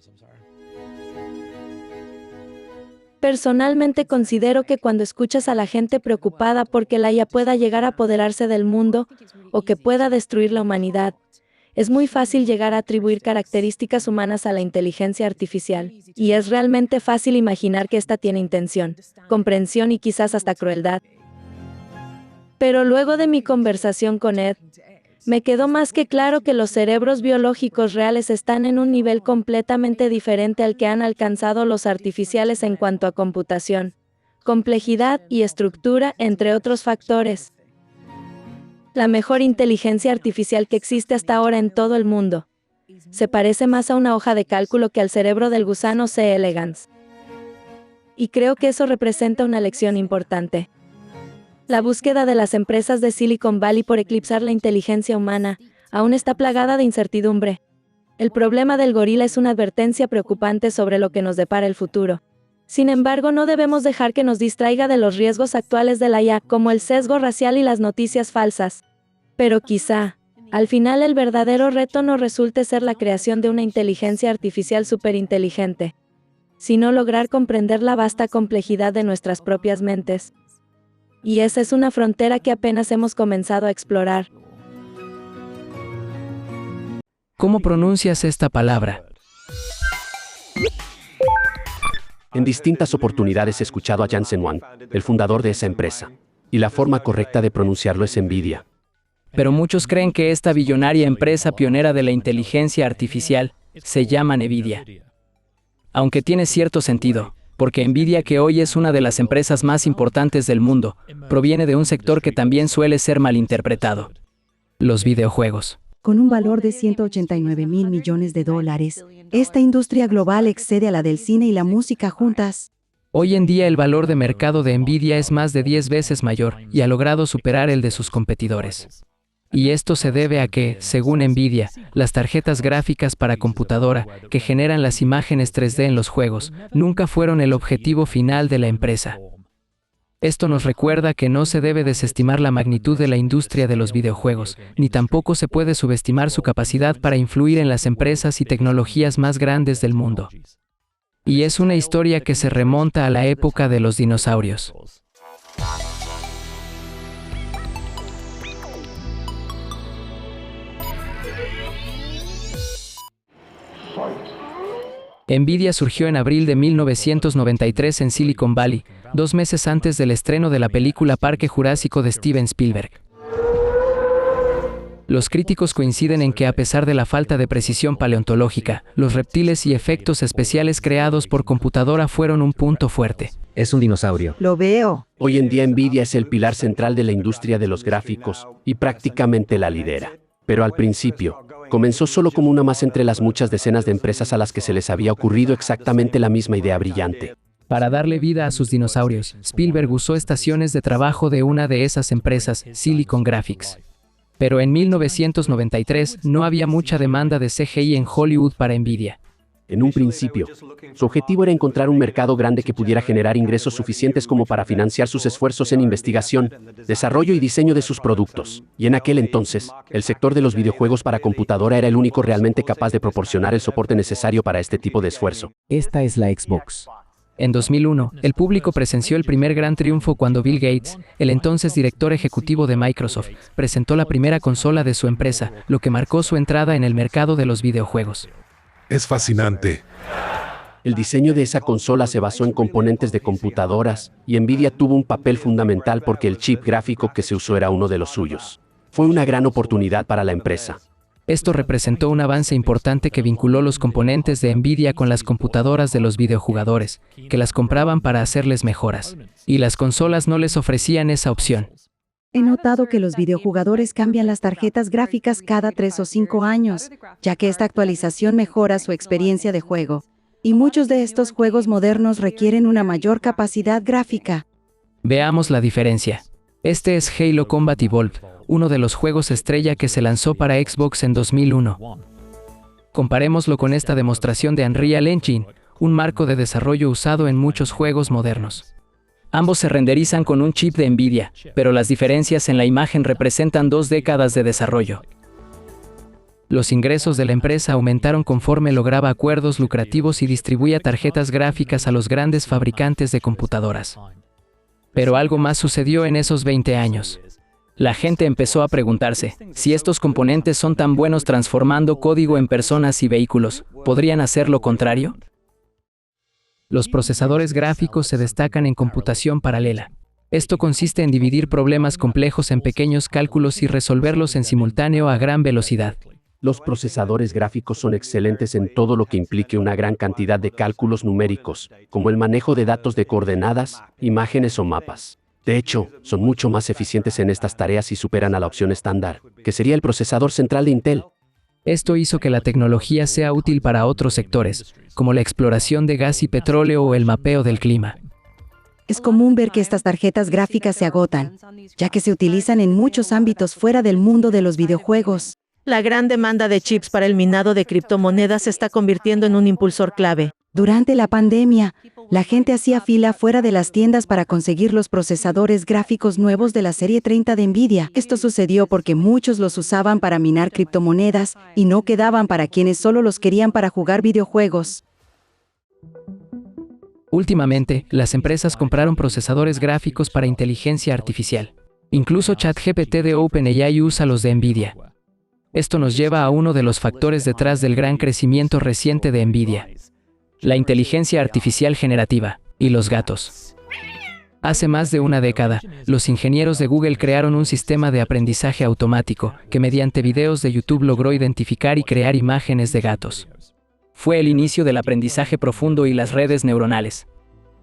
Personalmente considero que cuando escuchas a la gente preocupada porque la IA pueda llegar a apoderarse del mundo o que pueda destruir la humanidad, es muy fácil llegar a atribuir características humanas a la inteligencia artificial, y es realmente fácil imaginar que ésta tiene intención, comprensión y quizás hasta crueldad. Pero luego de mi conversación con Ed, me quedó más que claro que los cerebros biológicos reales están en un nivel completamente diferente al que han alcanzado los artificiales en cuanto a computación, complejidad y estructura, entre otros factores. La mejor inteligencia artificial que existe hasta ahora en todo el mundo se parece más a una hoja de cálculo que al cerebro del gusano C. elegans. Y creo que eso representa una lección importante. La búsqueda de las empresas de Silicon Valley por eclipsar la inteligencia humana aún está plagada de incertidumbre. El problema del gorila es una advertencia preocupante sobre lo que nos depara el futuro. Sin embargo, no debemos dejar que nos distraiga de los riesgos actuales de la IA, como el sesgo racial y las noticias falsas. Pero quizá, al final el verdadero reto no resulte ser la creación de una inteligencia artificial superinteligente, sino lograr comprender la vasta complejidad de nuestras propias mentes. Y esa es una frontera que apenas hemos comenzado a explorar. ¿Cómo pronuncias esta palabra? En distintas oportunidades he escuchado a Jensen Huang, el fundador de esa empresa. Y la forma correcta de pronunciarlo es Nvidia. Pero muchos creen que esta billonaria empresa pionera de la inteligencia artificial se llama Nvidia. Aunque tiene cierto sentido, porque Nvidia, que hoy es una de las empresas más importantes del mundo, proviene de un sector que también suele ser malinterpretado: los videojuegos. Con un valor de $189.000 millones, esta industria global excede a la del cine y la música juntas. Hoy en día el valor de mercado de Nvidia es más de 10 veces mayor y ha logrado superar el de sus competidores. Y esto se debe a que, según Nvidia, las tarjetas gráficas para computadora que generan las imágenes 3D en los juegos nunca fueron el objetivo final de la empresa. Esto nos recuerda que no se debe desestimar la magnitud de la industria de los videojuegos, ni tampoco se puede subestimar su capacidad para influir en las empresas y tecnologías más grandes del mundo. Y es una historia que se remonta a la época de los dinosaurios. Nvidia surgió en abril de 1993 en Silicon Valley, 2 meses antes del estreno de la película Parque Jurásico de Steven Spielberg. Los críticos coinciden en que, a pesar de la falta de precisión paleontológica, los reptiles y efectos especiales creados por computadora fueron un punto fuerte. Es un dinosaurio. Lo veo. Hoy en día Nvidia es el pilar central de la industria de los gráficos y prácticamente la lidera. Pero al principio, comenzó solo como una más entre las muchas decenas de empresas a las que se les había ocurrido exactamente la misma idea brillante. Para darle vida a sus dinosaurios, Spielberg usó estaciones de trabajo de una de esas empresas, Silicon Graphics. Pero en 1993 no había mucha demanda de CGI en Hollywood para Nvidia. En un principio, su objetivo era encontrar un mercado grande que pudiera generar ingresos suficientes como para financiar sus esfuerzos en investigación, desarrollo y diseño de sus productos. Y en aquel entonces, el sector de los videojuegos para computadora era el único realmente capaz de proporcionar el soporte necesario para este tipo de esfuerzo. Esta es la Xbox. En 2001, el público presenció el primer gran triunfo cuando Bill Gates, el entonces director ejecutivo de Microsoft, presentó la primera consola de su empresa, lo que marcó su entrada en el mercado de los videojuegos. Es fascinante. El diseño de esa consola se basó en componentes de computadoras, y Nvidia tuvo un papel fundamental porque el chip gráfico que se usó era uno de los suyos. Fue una gran oportunidad para la empresa. Esto representó un avance importante que vinculó los componentes de Nvidia con las computadoras de los videojugadores, que las compraban para hacerles mejoras. Y las consolas no les ofrecían esa opción. He notado que los videojugadores cambian las tarjetas gráficas cada 3 o 5 años, ya que esta actualización mejora su experiencia de juego. Y muchos de estos juegos modernos requieren una mayor capacidad gráfica. Veamos la diferencia. Este es Halo Combat Evolved, uno de los juegos estrella que se lanzó para Xbox en 2001. Comparémoslo con esta demostración de Unreal Engine, un marco de desarrollo usado en muchos juegos modernos. Ambos se renderizan con un chip de Nvidia, pero las diferencias en la imagen representan 2 décadas de desarrollo. Los ingresos de la empresa aumentaron conforme lograba acuerdos lucrativos y distribuía tarjetas gráficas a los grandes fabricantes de computadoras. Pero algo más sucedió en esos 20 años. La gente empezó a preguntarse, si estos componentes son tan buenos transformando código en personas y vehículos, ¿podrían hacer lo contrario? Los procesadores gráficos se destacan en computación paralela. Esto consiste en dividir problemas complejos en pequeños cálculos y resolverlos en simultáneo a gran velocidad. Los procesadores gráficos son excelentes en todo lo que implique una gran cantidad de cálculos numéricos, como el manejo de datos de coordenadas, imágenes o mapas. De hecho, son mucho más eficientes en estas tareas y superan a la opción estándar, que sería el procesador central de Intel. Esto hizo que la tecnología sea útil para otros sectores, como la exploración de gas y petróleo o el mapeo del clima. Es común ver que estas tarjetas gráficas se agotan, ya que se utilizan en muchos ámbitos fuera del mundo de los videojuegos. La gran demanda de chips para el minado de criptomonedas se está convirtiendo en un impulsor clave. Durante la pandemia, la gente hacía fila fuera de las tiendas para conseguir los procesadores gráficos nuevos de la serie 30 de Nvidia. Esto sucedió porque muchos los usaban para minar criptomonedas y no quedaban para quienes solo los querían para jugar videojuegos. Últimamente, las empresas compraron procesadores gráficos para inteligencia artificial. Incluso ChatGPT de OpenAI usa los de Nvidia. Esto nos lleva a uno de los factores detrás del gran crecimiento reciente de Nvidia: la inteligencia artificial generativa y los gatos. Hace más de una década, los ingenieros de Google crearon un sistema de aprendizaje automático que mediante videos de YouTube logró identificar y crear imágenes de gatos. Fue el inicio del aprendizaje profundo y las redes neuronales.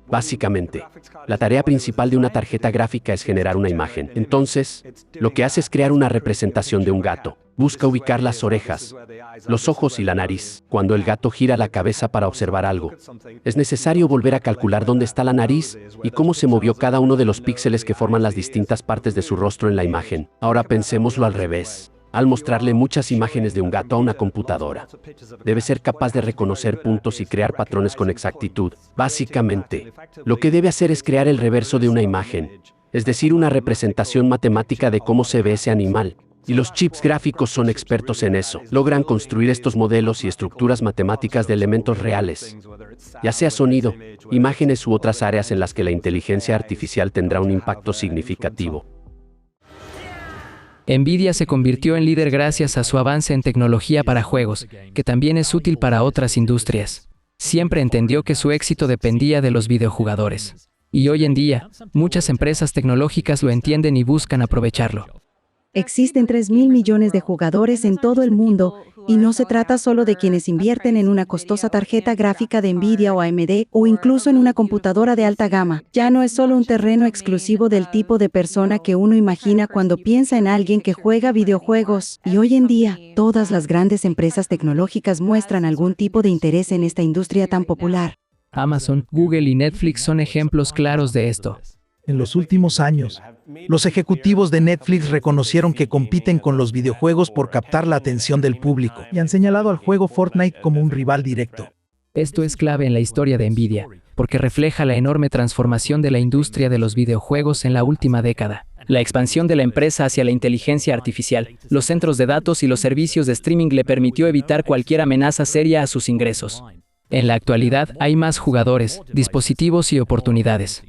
Básicamente, la tarea principal de una tarjeta gráfica es generar una imagen. Entonces, lo que hace es crear una representación de un gato. Busca ubicar las orejas, los ojos y la nariz. Cuando el gato gira la cabeza para observar algo, es necesario volver a calcular dónde está la nariz y cómo se movió cada uno de los píxeles que forman las distintas partes de su rostro en la imagen. Ahora pensémoslo al revés. Al mostrarle muchas imágenes de un gato a una computadora, debe ser capaz de reconocer puntos y crear patrones con exactitud. Básicamente, lo que debe hacer es crear el reverso de una imagen, es decir, una representación matemática de cómo se ve ese animal. Y los chips gráficos son expertos en eso. Logran construir estos modelos y estructuras matemáticas de elementos reales, ya sea sonido, imágenes u otras áreas en las que la inteligencia artificial tendrá un impacto significativo. Nvidia se convirtió en líder gracias a su avance en tecnología para juegos, que también es útil para otras industrias. Siempre entendió que su éxito dependía de los videojugadores. Y hoy en día, muchas empresas tecnológicas lo entienden y buscan aprovecharlo. Existen 3.000 millones de jugadores en todo el mundo, y no se trata solo de quienes invierten en una costosa tarjeta gráfica de Nvidia o AMD, o incluso en una computadora de alta gama. Ya no es solo un terreno exclusivo del tipo de persona que uno imagina cuando piensa en alguien que juega videojuegos. Y hoy en día, todas las grandes empresas tecnológicas muestran algún tipo de interés en esta industria tan popular. Amazon, Google y Netflix son ejemplos claros de esto. En los últimos años, los ejecutivos de Netflix reconocieron que compiten con los videojuegos por captar la atención del público y han señalado al juego Fortnite como un rival directo. Esto es clave en la historia de Nvidia, porque refleja la enorme transformación de la industria de los videojuegos en la última década. La expansión de la empresa hacia la inteligencia artificial, los centros de datos y los servicios de streaming le permitió evitar cualquier amenaza seria a sus ingresos. En la actualidad hay más jugadores, dispositivos y oportunidades.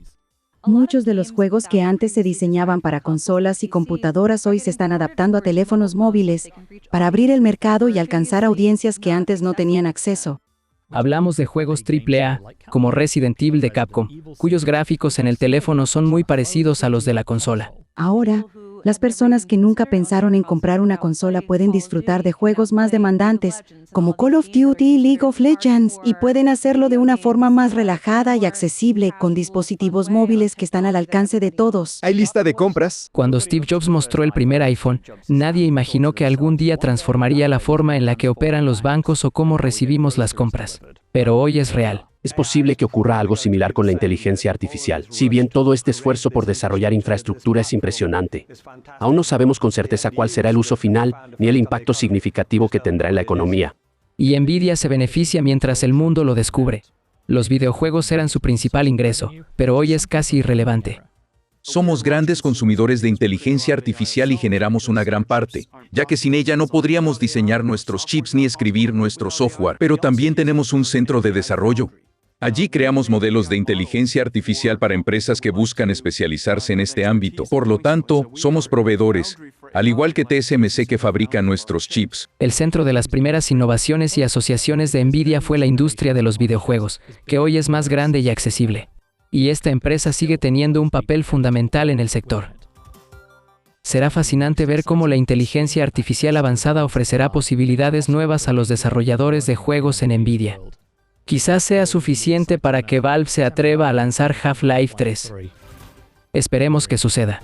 Muchos de los juegos que antes se diseñaban para consolas y computadoras hoy se están adaptando a teléfonos móviles para abrir el mercado y alcanzar audiencias que antes no tenían acceso. Hablamos de juegos AAA, como Resident Evil de Capcom, cuyos gráficos en el teléfono son muy parecidos a los de la consola. Ahora, las personas que nunca pensaron en comprar una consola pueden disfrutar de juegos más demandantes, como Call of Duty y League of Legends, y pueden hacerlo de una forma más relajada y accesible con dispositivos móviles que están al alcance de todos. ¿Hay lista de compras? Cuando Steve Jobs mostró el primer iPhone, nadie imaginó que algún día transformaría la forma en la que operan los bancos o cómo recibimos las compras. Pero hoy es real. Es posible que ocurra algo similar con la inteligencia artificial. Si bien todo este esfuerzo por desarrollar infraestructura es impresionante, aún no sabemos con certeza cuál será el uso final ni el impacto significativo que tendrá en la economía. Y Nvidia se beneficia mientras el mundo lo descubre. Los videojuegos eran su principal ingreso, pero hoy es casi irrelevante. Somos grandes consumidores de inteligencia artificial y generamos una gran parte, ya que sin ella no podríamos diseñar nuestros chips ni escribir nuestro software, pero también tenemos un centro de desarrollo. Allí creamos modelos de inteligencia artificial para empresas que buscan especializarse en este ámbito. Por lo tanto, somos proveedores, al igual que TSMC que fabrica nuestros chips. El centro de las primeras innovaciones y asociaciones de Nvidia fue la industria de los videojuegos, que hoy es más grande y accesible. Y esta empresa sigue teniendo un papel fundamental en el sector. Será fascinante ver cómo la inteligencia artificial avanzada ofrecerá posibilidades nuevas a los desarrolladores de juegos en Nvidia. Quizás sea suficiente para que Valve se atreva a lanzar Half-Life 3. Esperemos que suceda.